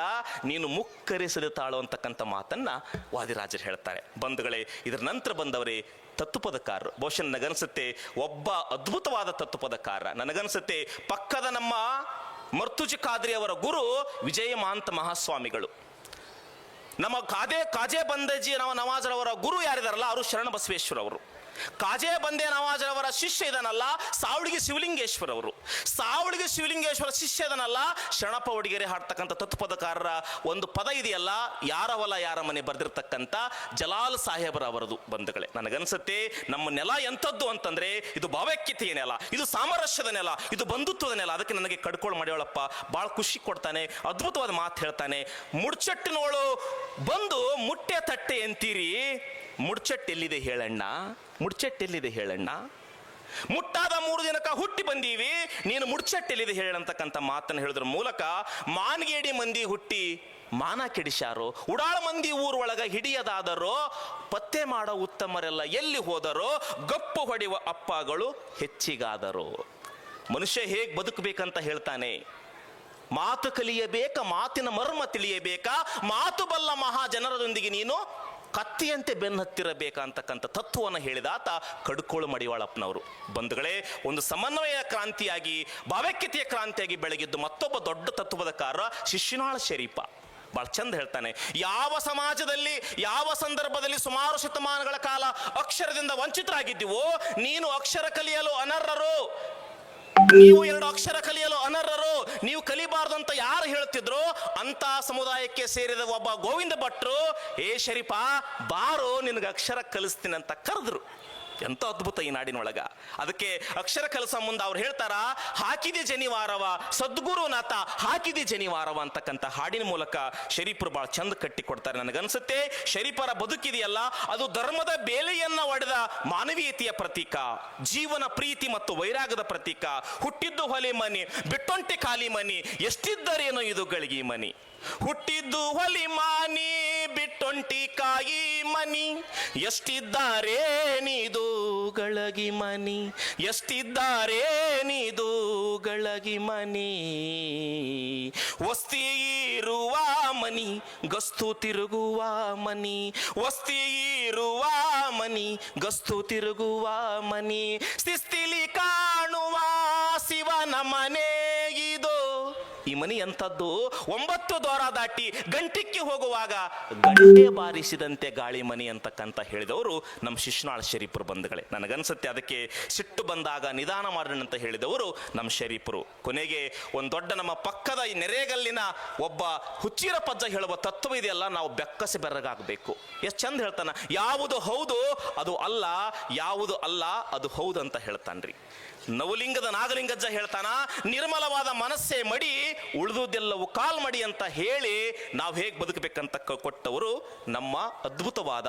ನೀನು ಮುಕ್ಕರಿಸದ ತಾಳು ಅಂತಕ್ಕಂಥ ಮಾತನ್ನ ವಾದಿರಾಜರು ಹೇಳ್ತಾರೆ. ಬಂಧುಗಳೇ, ಇದರ ನಂತರ ಬಂದವರೇ ತತ್ವಪದಕಾರರು. ಬಹುಶಃ ನನಗನ್ಸುತ್ತೆ ಒಬ್ಬ ಅದ್ಭುತವಾದ ತತ್ವಪದಕಾರ. ನನಗನ್ಸುತ್ತೆ ಪಕ್ಕದ ನಮ್ಮ ಮರ್ತುಜಿ ಖಾದ್ರಿ ಅವರ ಗುರು ವಿಜಯಮಾಂತ ಮಹಾಸ್ವಾಮಿಗಳು, ನಮ್ಮ ಕಾಜೆ ಬಂದೇಜಿ ನವಾಜರವರ ಗುರು ಯಾರಿದಾರಲ್ಲ ಅವರು ಶರಣ ಬಸವೇಶ್ವರ ಅವರು. ಕಾಜೆ ಬಂದೆ ನವಾಜರವರ ಶಿಷ್ಯ ಇದನಲ್ಲ ಸಾವಳಿಗೆ ಶಿವಲಿಂಗೇಶ್ವರ ಅವರು. ಸಾವಳಿಗೆ ಶಿವಲಿಂಗೇಶ್ವರ ಶಿಷ್ಯ ಇದನಲ್ಲ ಶರಣಪ್ಪ ಒಡಿಗೆರೆ ಹಾಡ್ತಕ್ಕಂಥ ತತ್ವಪದಕಾರರ ಒಂದು ಪದ ಇದೆಯಲ್ಲ, ಯಾರ ಹೊಲ ಯಾರ ಮನೆ ಬರೆದಿರ್ತಕ್ಕಂಥ ಜಲಾಲ್ ಸಾಹೇಬರ ಅವರದು. ಬಂಧುಗಳೇ, ನನಗನ್ಸುತ್ತೆ ನಮ್ಮ ನೆಲ ಎಂಥದ್ದು ಅಂತಂದ್ರೆ ಇದು ಭಾವೈಕ್ಯತೆಯ ನೆಲ, ಇದು ಸಾಮರಸ್ಯದ ನೆಲ, ಇದು ಬಂಧುತ್ವದ ನೆಲ. ಅದಕ್ಕೆ ನನಗೆ ಕಡ್ಕೋಳು ಮಾಡಿಯವಳಪ್ಪ ಭಾಳ ಖುಷಿ ಕೊಡ್ತಾನೆ, ಅದ್ಭುತವಾದ ಮಾತು ಹೇಳ್ತಾನೆ. ಮುಡ್ಚಟ್ಟಿನೋಳು ಬಂದು ಮುಟ್ಟೆ ತಟ್ಟೆ ಎಂತೀರಿ, ಮುಡ್ಚಟ್ಟೆಲ್ಲಿದೆ ಹೇಳಣ್ಣ, ಮುಡ್ಚಟ್ಟೆಲ್ಲಿದೆ ಹೇಳಣ್ಣ, ಮುಟ್ಟಾದ 3 ದಿನಕ್ಕ ಹುಟ್ಟಿ ಬಂದೀವಿ, ನೀನು ಮುಡ್ಚಟ್ಟೆಲ್ಲಿದೆ ಹೇಳಂತಕ್ಕಂಥ ಮಾತನ್ನು ಹೇಳೋದ್ರ ಮೂಲಕ ಮಾನ್ಗೇಡಿ ಮಂದಿ ಹುಟ್ಟಿ ಮಾನ ಕೆಡಿಸ್ಯಾರೋ, ಉಡಾಳ ಮಂದಿ ಊರೊಳಗ ಹಿಡಿಯದಾದರೋ, ಪತ್ತೆ ಮಾಡೋ ಉತ್ತಮರೆಲ್ಲ ಎಲ್ಲಿ ಹೋದರೋ, ಗಪ್ಪು ಹೊಡೆಯುವ ಅಪ್ಪಗಳು ಹೆಚ್ಚಿಗಾದರೋ. ಮನುಷ್ಯ ಹೇಗೆ ಬದುಕಬೇಕಂತ ಹೇಳ್ತಾನೆ, ಮಾತು ಕಲಿಯಬೇಕ, ಮಾತಿನ ಮರ್ಮ ತಿಳಿಯಬೇಕಾ, ಮಾತು ಬಲ್ಲ ಮಹಾಜನರದೊಂದಿಗೆ ನೀನು ಕತ್ತಿಯಂತೆ ಬೆನ್ನತ್ತಿರಬೇಕಂತಕ್ಕಂಥ ತತ್ವವನ್ನು ಹೇಳಿದಾತ ಕಡ್ಕೋಳು ಮಡಿವಾಳಪ್ಪನವರು. ಬಂಧುಗಳೇ, ಒಂದು ಸಮನ್ವಯ ಕ್ರಾಂತಿಯಾಗಿ ಭಾವೈಕ್ಯತೆಯ ಕ್ರಾಂತಿಯಾಗಿ ಬೆಳಗಿದ್ದು ಮತ್ತೊಬ್ಬ ದೊಡ್ಡ ತತ್ವದಕಾರ ಶಿಶುನಾಳ ಶರೀಫ. ಬಹಳ ಚಂದ ಹೇಳ್ತಾನೆ, ಯಾವ ಸಮಾಜದಲ್ಲಿ ಯಾವ ಸಂದರ್ಭದಲ್ಲಿ ಸುಮಾರು ಶತಮಾನಗಳ ಕಾಲ ಅಕ್ಷರದಿಂದ ವಂಚಿತರಾಗಿದ್ದೀವೋ, ನೀನು ಅಕ್ಷರ ಕಲಿಯಲು ಅನರ್ಹರು, ನೀವು 2 ಅಕ್ಷರ ಕಲಿಯಲು ಅನರ್ಹರು, ನೀವು ಕಲಿಬಾರ್ದು ಅಂತ ಯಾರು ಹೇಳ್ತಿದ್ರು ಅಂತ ಸಮುದಾಯಕ್ಕೆ ಸೇರಿದ ಒಬ್ಬ ಗೋವಿಂದ ಭಟ್ರು, ಏ ಶರೀಫಾ ಬಾರೋ ನಿನಗೆ ಅಕ್ಷರ ಕಲಿಸ್ತೀನಿ ಅಂತ ಕರೆದ್ರು. ಎಂತ ಅದ್ಭುತ ಈ ನಾಡಿನೊಳಗ. ಅದಕ್ಕೆ ಅಕ್ಷರ ಕಲಸ ಮುಂದೆ ಅವ್ರು ಹೇಳ್ತಾರ, ಹಾಕಿದೆ ಜನಿವಾರವ ಸದ್ಗುರುನಾಥ ಹಾಕಿದೆ ಜನಿವಾರವ ಅಂತಕ್ಕಂಥ ಹಾಡಿನ ಮೂಲಕ ಶರೀಫರು ಬಹಳ ಚಂದ ಕಟ್ಟಿ ಕೊಡ್ತಾರೆ. ನನಗನ್ಸುತ್ತೆ ಶರೀಫರ ಬದುಕಿದೆಯಲ್ಲ ಅದು ಧರ್ಮದ ಬೇಲೆಯನ್ನ ಒಡೆದ ಮಾನವೀಯತೆಯ ಪ್ರತೀಕ, ಜೀವನ ಪ್ರೀತಿ ಮತ್ತು ವೈರಾಗದ ಪ್ರತೀಕ. ಹುಟ್ಟಿದ್ದು ಹೊಲಿ ಮನಿ ಬಿಟ್ಟೊಂಟೆ ಖಾಲಿ ಮನಿ, ಎಷ್ಟಿದ್ದರೇನೋ ಇದು ಗಳಿಗೆ ಮನಿ. ಹುಟ್ಟಿದ್ದು ಹೊಲಿ ಮಾನಿ ಬಿಟ್ಟೊಂಟಿ ಕಾಯಿ ಮನಿ, ಎಷ್ಟಿದ್ದಾರೆ ನೀದು ಗಳಗಿ ಮನಿ, ಎಷ್ಟಿದ್ದಾರೆ ನೀದು ಗಳಗಿ ಮನಿ. ವಸ್ತಿ ಇರುವ ಮನಿ ಗಸ್ತು ತಿರುಗುವ ಮನಿ, ವಸ್ತಿ ಇರುವ ಮನಿ ಗಸ್ತು ತಿರುಗುವ ಮನಿ. ಶಿಸ್ತಿಲಿ ಕಾಣುವ ಶಿವನ ಮನೆ ಇದು, ಈ ಮನಿ ಎಂಥದ್ದು, 9 ದ್ವಾರ ದಾಟಿ ಗಂಟಿಕ್ಕಿ ಹೋಗುವಾಗ ಗಂಟೆ ಬಾರಿಸಿದಂತೆ ಗಾಳಿ ಮನಿ ಅಂತಕ್ಕಂತ ಹೇಳಿದವರು ನಮ್ಮ ಶಿಶುನಾಳ ಶರೀಫರು ಬಂಧುಗಳೇ. ನನಗನ್ಸುತ್ತೆ ಅದಕ್ಕೆ ಸಿಟ್ಟು ಬಂದಾಗ ನಿಧಾನ ಮಾಡೋಣ ಅಂತ ಹೇಳಿದವರು ನಮ್ಮ ಶರೀಫರು. ಕೊನೆಗೆ ಒಂದು ದೊಡ್ಡ ನಮ್ಮ ಪಕ್ಕದ ಈ ನೆರೆಗಲ್ಲಿನ ಒಬ್ಬ ಹುಚ್ಚಿರ ಪಜ್ಜ ಹೇಳುವ ತತ್ವ ಇದೆಯಲ್ಲ, ನಾವು ಬೆಕ್ಕಸಿ ಬೆರಗಾಗಬೇಕು. ಎಷ್ಟು ಚಂದ ಹೇಳ್ತಾನ, ಯಾವುದು ಹೌದು ಅದು ಅಲ್ಲ, ಯಾವುದು ಅಲ್ಲ ಅದು ಹೌದು ಅಂತ ಹೇಳ್ತಾನ್ರಿ. ನವಲಿಂಗದ ನಾಗಲಿಂಗಜ್ಜ ಹೇಳ್ತಾನ, ನಿರ್ಮಲವಾದ ಮನಸ್ಸೇ ಮಡಿ, ಉಳಿದುದೆಲ್ಲವೂ ಕಾಲ್ಮಡಿ ಅಂತ ಹೇಳಿ ನಾವು ಹೇಗೆ ಬದುಕಬೇಕಂತ ಕೊಟ್ಟವರು ನಮ್ಮ ಅದ್ಭುತವಾದ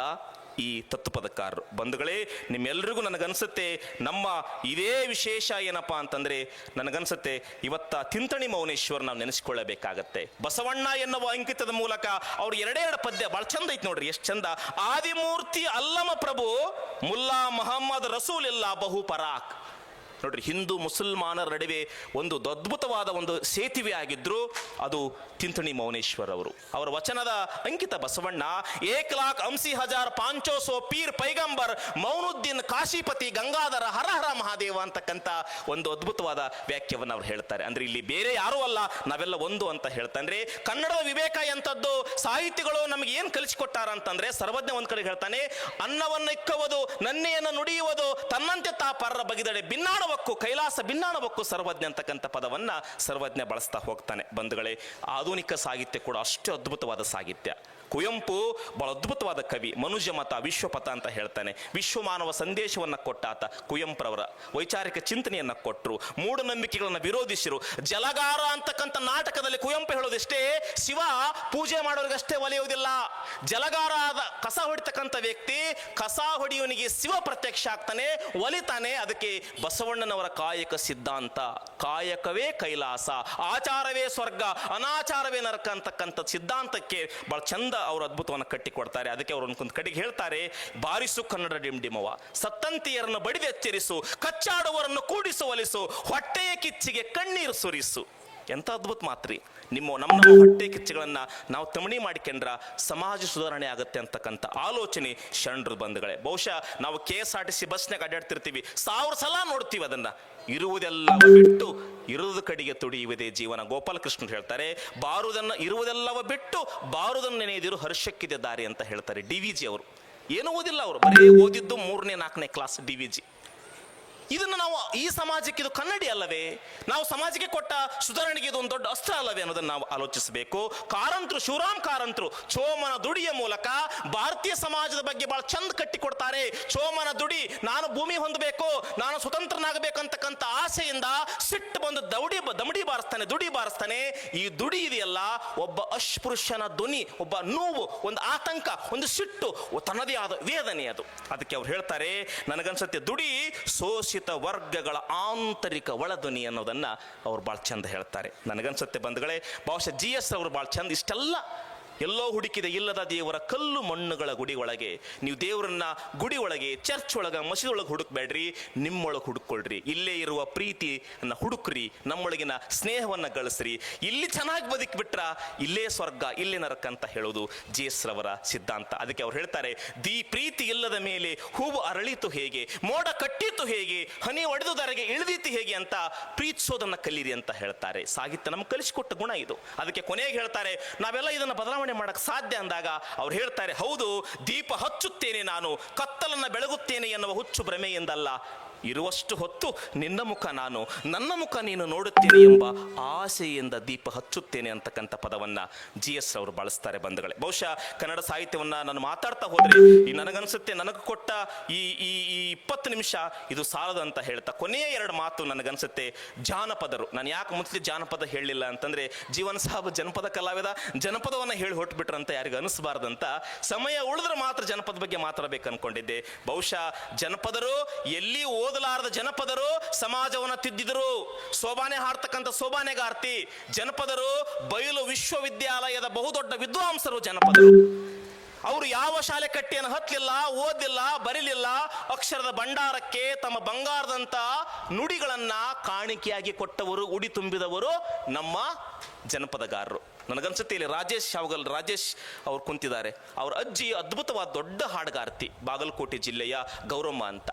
ಈ ತತ್ವಪದಕಾರರು. ಬಂಧುಗಳೇ, ನಿಮ್ಮೆಲ್ಲರಿಗೂ ನನಗನ್ಸುತ್ತೆ ನಮ್ಮ ಇದೇ ವಿಶೇಷ ಏನಪ್ಪಾ ಅಂತಂದ್ರೆ, ನನಗನ್ಸುತ್ತೆ ಇವತ್ತ ತಿಂತಣಿ ಮೌನೇಶ್ವರ್ ನಾವು ನೆನೆಸ್ಕೊಳ್ಳಬೇಕಾಗತ್ತೆ. ಬಸವಣ್ಣ ಎನ್ನುವ ಅಂಕಿತದ ಮೂಲಕ ಅವ್ರು ಎರಡೆರಡು ಪದ್ಯ ಬಹಳ ಚಂದ ಐತಿ ನೋಡ್ರಿ, ಎಷ್ಟು ಚಂದ. ಆದಿಮೂರ್ತಿ ಅಲ್ಲಮ ಪ್ರಭು ಮುಲ್ಲಾ ಮೊಹಮ್ಮದ್ ರಸೂಲ್ ಇಲ್ಲ ಬಹು ಪರಾಕ್. ನೋಡ್ರಿ, ಹಿಂದೂ ಮುಸಲ್ಮಾನರ ನಡುವೆ ಒಂದು ಅದ್ಭುತವಾದ ಒಂದು ಸೇತುವೆ ಆಗಿದ್ರು, ಅದು ತಿಂತಣಿ ಮೌನೇಶ್ವರ್ ಅವರು. ಅವರ ವಚನದ ಅಂಕಿತ ಬಸವಣ್ಣ, 1,80,500 ಪೀರ್ ಪೈಗಂಬರ್ ಮೌನುದ್ದೀನ್ ಕಾಶಿಪತಿ ಗಂಗಾಧರ ಹರ ಹರ ಮಹಾದೇವ ಅಂತಕ್ಕಂಥ ಒಂದು ಅದ್ಭುತವಾದ ವ್ಯಾಖ್ಯವನ್ನು ಅವ್ರು ಹೇಳ್ತಾರೆ. ಅಂದ್ರೆ ಇಲ್ಲಿ ಬೇರೆ ಯಾರೂ ಅಲ್ಲ, ನಾವೆಲ್ಲ ಒಂದು ಅಂತ ಹೇಳ್ತಾನೆ. ಕನ್ನಡದ ವಿವೇಕ ಎಂಥದ್ದು, ಸಾಹಿತಿಗಳು ನಮಗೆ ಏನು ಕಲಿಸಿಕೊಟ್ಟಾರ ಅಂತಂದ್ರೆ, ಸರ್ವಜ್ಞ ಒಂದ್ ಕಡೆ ಹೇಳ್ತಾನೆ, ಅನ್ನವನ್ನು ಇಕ್ಕುವುದು ನನ್ನೆಯನ್ನು ನುಡಿಯುವುದು ತನ್ನಂತೆ ತಾ ಪರ್ರ ಬಗಿದಡೆ ಭಿನ್ನಾಣ ಕೈಲಾಸ ಭಿನ್ನಾಣವಕ್ಕೂ ಸರ್ವಜ್ಞ ಅಂತಕ್ಕಂಥ ಪದವನ್ನ ಸರ್ವಜ್ಞ ಬಳಸ್ತಾ ಹೋಗ್ತಾನೆ. ಬಂಧುಗಳೇ, ಆಧುನಿಕ ಸಾಹಿತ್ಯ ಕೂಡ ಅಷ್ಟು ಅದ್ಭುತವಾದ ಸಾಹಿತ್ಯ. ಕುವೆಂಪು ಬಹಳ ಅದ್ಭುತವಾದ ಕವಿ, ಮನುಜ ಮತ ವಿಶ್ವಪಥ ಅಂತ ಹೇಳ್ತಾನೆ. ವಿಶ್ವಮಾನವ ಸಂದೇಶವನ್ನ ಕೊಟ್ಟಾತ ಕುವೆಂಪುರವರ ವೈಚಾರಿಕ ಚಿಂತನೆಯನ್ನ ಕೊಟ್ಟರು, ಮೂಢನಂಬಿಕೆಗಳನ್ನ ವಿರೋಧಿಸಿರು. ಜಲಗಾರ ಅಂತಕ್ಕಂಥ ನಾಟಕದಲ್ಲಿ ಕುವೆಂಪು ಹೇಳೋದಿಷ್ಟೇ, ಶಿವ ಪೂಜೆ ಮಾಡೋರಿಗಷ್ಟೇ ಒಲೆಯುವುದಿಲ್ಲ, ಜಲಗಾರ ಆದ ಕಸ ಹೊಡಿತಕ್ಕಂಥ ವ್ಯಕ್ತಿ, ಕಸ ಹೊಡೆಯುವನಿಗೆ ಶಿವ ಪ್ರತ್ಯಕ್ಷ ಆಗ್ತಾನೆ, ಒಲಿತಾನೆ. ಅದಕ್ಕೆ ಬಸವಣ್ಣನವರ ಕಾಯಕ ಸಿದ್ಧಾಂತ, ಕಾಯಕವೇ ಕೈಲಾಸ, ಆಚಾರವೇ ಸ್ವರ್ಗ, ಅನಾಚಾರವೇ ನರಕ ಅಂತಕ್ಕಂಥ ಸಿದ್ಧಾಂತಕ್ಕೆ ಬಹಳ ಚಂದ ಅವರು ಅದ್ಭುತವನ್ನು ಕಟ್ಟಿಕೊಡ್ತಾರೆ. ಅದಕ್ಕೆ ಅವರು ಒಂದು ಕಡೆಗೆ ಹೇಳ್ತಾರೆ, ಬಾರಿಸು ಕನ್ನಡ ಡಿಂಡಿಮವ, ಸತ್ತಂತಿಯರನ್ನು ಬಡಿದೆಚ್ಚರಿಸು, ಕಚ್ಚಾಡುವರನ್ನು ಕೂಡಿಸು ಒಲಿಸು, ಹೊಟ್ಟೆಯ ಕಿಚ್ಚಿಗೆ ಕಣ್ಣೀರು ಸುರಿಸು. ಎಂಥ ಅದ್ಭುತ ಮಾತ್ರಿ. ನಮ್ಮ ಹೊಟ್ಟೆ ಕಿಚ್ಚುಗಳನ್ನ ನಾವು ತಮಣಿ ಮಾಡಿಕೊಂಡ್ರ ಸಮಾಜ ಸುಧಾರಣೆ ಆಗತ್ತೆ ಅಂತಕ್ಕಂಥ ಆಲೋಚನೆ ಶರಣರ ಬಂಧುಗಳೇ. ಬಹುಶಃ ನಾವು KSRTC ಬಸ್ನಾಗ ಅಡ್ಡಾಡ್ತಿರ್ತೀವಿ, 1000 ಸಲ ನೋಡ್ತೀವಿ ಅದನ್ನ. ಇರುವುದೆಲ್ಲವ ಬಿಟ್ಟು ಇರುವುದು ಕಡೆಗೆ ತುಡಿಯುವುದೇ ಜೀವನ. ಗೋಪಾಲಕೃಷ್ಣನ್ ಹೇಳ್ತಾರೆ, ಇರುವುದೆಲ್ಲವ ಬಿಟ್ಟು ಬಾರುದನ್ನು ನೆನೆಯದಿರು ಹರ್ಷಕ್ಕಿದೆ ದಾರಿ ಅಂತ ಹೇಳ್ತಾರೆ. DVG ಅವರು ಏನೂ ಓದಿಲ್ಲ, ಅವರು ಬರೀ ಓದಿದ್ದು 3ನೇ 4ನೇ ಕ್ಲಾಸ್ DVG. ಇದನ್ನು ನಾವು ಈ ಸಮಾಜಕ್ಕೆ ಇದು ಕನ್ನಡಿ ಅಲ್ಲವೇ, ನಾವು ಸಮಾಜಕ್ಕೆ ಕೊಟ್ಟ ಸುಧಾರಣೆಗೆ ಇದು ಒಂದು ದೊಡ್ಡ ಅಸ್ತ್ರ ಅಲ್ಲವೇ ಅನ್ನೋದನ್ನು ನಾವು ಆಲೋಚಿಸಬೇಕು. ಕಾರಂತರು, ಶಿವರಾಮ್ ಕಾರಂತರು ಚೋಮನ ದುಡಿಯ ಮೂಲಕ ಭಾರತೀಯ ಸಮಾಜದ ಬಗ್ಗೆ ಬಹಳ ಚಂದ ಕಟ್ಟಿಕೊಡ್ತಾರೆ. ಚೋಮನ ದುಡಿ, ನಾನು ಭೂಮಿ ಹೊಂದಬೇಕು, ನಾನು ಸ್ವತಂತ್ರನಾಗಬೇಕು ಅಂತಕ್ಕಂಥ ಆಸೆಯಿಂದ ಸಿಟ್ಟು ಬಂದು ದಮಡಿ ಬಾರಿಸ್ತಾನೆ, ದುಡಿ ಬಾರಿಸ್ತಾನೆ. ಈ ದುಡಿ ಇದೆಯಲ್ಲ, ಒಬ್ಬ ಅಸ್ಪೃಶ್ಯನ ಧ್ವನಿ, ಒಬ್ಬ ನೋವು, ಒಂದು ಆತಂಕ, ಒಂದು ಸಿಟ್ಟು, ತನ್ನದೇ ಆದ ವೇದನೆ ಅದು. ಅದಕ್ಕೆ ಅವ್ರು ಹೇಳ್ತಾರೆ, ನನಗನ್ಸತ್ತೆ ದುಡಿ ಸೋಸಿ ವರ್ಗಗಳ ಆಂತರಿಕ ಒಳಧ್ವನಿ ಅನ್ನೋದನ್ನ ಅವ್ರು ಬಹಳ ಚಂದ ಹೇಳ್ತಾರೆ. ನನಗನ್ಸುತ್ತೆ ಬಂಧುಗಳೇ, ಬಹುಶಃ GS ಅವರು ಬಹಳ ಚಂದ ಇಷ್ಟೆಲ್ಲ ಎಲ್ಲೋ ಹುಡುಕಿದ ಇಲ್ಲದ ದೇವರ ಕಲ್ಲು ಮಣ್ಣುಗಳ ಗುಡಿ ಒಳಗೆ, ನೀವು ದೇವರನ್ನ ಗುಡಿ ಒಳಗೆ, ಚರ್ಚ್ ಒಳಗ, ಮಸೀದಿ ಒಳಗೆ ಹುಡುಕ್ಬೇಡ್ರಿ, ನಿಮ್ಮೊಳಗೆ ಹುಡುಕೊಳ್ರಿ. ಇಲ್ಲೇ ಇರುವ ಪ್ರೀತಿಯನ್ನ ಹುಡುಕ್ರಿ, ನಮ್ಮೊಳಗಿನ ಸ್ನೇಹವನ್ನ ಗಳಿಸ್ರಿ. ಇಲ್ಲಿ ಚೆನ್ನಾಗಿ ಬದುಕಿಬಿಟ್ರ ಇಲ್ಲೇ ಸ್ವರ್ಗ, ಇಲ್ಲೇ ನರಕ ಅಂತ ಹೇಳೋದು GS ರವರ ಸಿದ್ಧಾಂತ. ಅದಕ್ಕೆ ಅವ್ರು ಹೇಳ್ತಾರೆ, ಪ್ರೀತಿ ಇಲ್ಲದ ಮೇಲೆ ಹೂವು ಅರಳಿತು ಹೇಗೆ, ಮೋಡ ಕಟ್ಟಿತು ಹೇಗೆ, ಹನಿ ಒಡೆದುದರೆಗೆ ಇಳಿದೀತು ಹೇಗೆ ಅಂತ ಪ್ರೀತಿಸೋದನ್ನ ಕಲೀರಿ ಅಂತ ಹೇಳ್ತಾರೆ. ಸಾಹಿತ್ಯ ನಮ್ಗೆ ಕಲಿಸಿಕೊಟ್ಟ ಗುಣ ಇದು. ಅದಕ್ಕೆ ಕೊನೆಗೆ ಹೇಳ್ತಾರೆ, ನಾವೆಲ್ಲ ಇದನ್ನ ಬದಲಾವಣೆ ಮಾಡಕ್ ಸಾಧ್ಯ ಅಂದಾಗ ಅವ್ರು ಹೇಳ್ತಾರೆ, ಹೌದು, ದೀಪ ಹಚ್ಚುತ್ತೇನೆ ನಾನು, ಕತ್ತಲನ್ನ ಬೆಳಗುತ್ತೇನೆ ಎನ್ನುವ ಹುಚ್ಚು ಭ್ರಮೆಯಿಂದಲ್ಲ, ಇರುವಷ್ಟು ಹೊತ್ತು ನಿನ್ನ ಮುಖ ನಾನು, ನನ್ನ ಮುಖ ನೀನು ನೋಡುತ್ತೇನೆ ಎಂಬ ಆಸೆಯಿಂದ ದೀಪ ಹಚ್ಚುತ್ತೇನೆ ಅಂತಕ್ಕಂಥ ಪದವನ್ನ GS ಅವರು ಬಳಸ್ತಾರೆ ಬಂಧುಗಳೇ. ಬಹುಶಃ ಕನ್ನಡ ಸಾಹಿತ್ಯವನ್ನ ನಾನು ಮಾತಾಡ್ತಾ ಹೋದ್ರೆ ನನಗನ್ಸುತ್ತೆ, ನನಗೆ ಕೊಟ್ಟ ಈ 20 ನಿಮಿಷ ಇದು ಸಾಲದು ಅಂತ ಹೇಳ್ತಾ ಕೊನೆಯ 2 ಮಾತು ನನಗನ್ಸುತ್ತೆ. ಜಾನಪದರು, ನಾನು ಯಾಕೆ ಮುಂಚೆ ಜಾನಪದ ಹೇಳಲಿಲ್ಲ ಅಂತಂದ್ರೆ, ಜೀವನ್ ಸಾಬ್ ಜನಪದ ಕಲಾವಿದ, ಜನಪದವನ್ನ ಹೇಳಿ ಹೊರಟ್ಬಿಟ್ರಂತ ಯಾರಿಗೂ ಅನಿಸಬಾರ್ದಂತ ಸಮಯ ಉಳಿದ್ರೆ ಮಾತ್ರ ಜನಪದ ಬಗ್ಗೆ ಮಾತಾಡಬೇಕು ಅನ್ಕೊಂಡಿದ್ದೆ. ಬಹುಶಃ ಜನಪದರು ಎಲ್ಲಿ ಓದಲಾರದ ಜನಪದರು ಸಮಾಜವನ್ನು ತಿದ್ದಿದರು. ಸೋಬಾನೆ ಹಾಡ್ತಕ್ಕಂಥ ಸೋಬಾನೆಗಾರ್ತಿ ಜನಪದರು, ಬಯಲು ವಿಶ್ವವಿದ್ಯಾಲಯದ ಬಹುದೊಡ್ಡ ವಿದ್ವಾಂಸರು ಜನಪದರು. ಅವರು ಯಾವ ಶಾಲೆ ಕಟ್ಟಿಯನ್ನು ಹತ್ತಲಿಲ್ಲ, ಓದಿಲ್ಲ, ಬರೀಲಿಲ್ಲ. ಅಕ್ಷರದ ಭಂಡಾರಕ್ಕೆ ತಮ್ಮ ಬಂಗಾರದಂತ ನುಡಿಗಳನ್ನ ಕಾಣಿಕೆಯಾಗಿ ಕೊಟ್ಟವರು, ಉಡಿ ತುಂಬಿದವರು ನಮ್ಮ ಜನಪದಗಾರರು. ನನಗನ್ಸುತ್ತೆ ಇಲ್ಲಿ ರಾಜೇಶ್ ಅವ್ರು ಕುಂತಿದ್ದಾರೆ. ಅವ್ರ ಅಜ್ಜಿ ಅದ್ಭುತವಾದ ದೊಡ್ಡ ಹಾಡುಗಾರ್ತಿ, ಬಾಗಲಕೋಟೆ ಜಿಲ್ಲೆಯ ಗೌರಮ್ಮ ಅಂತ.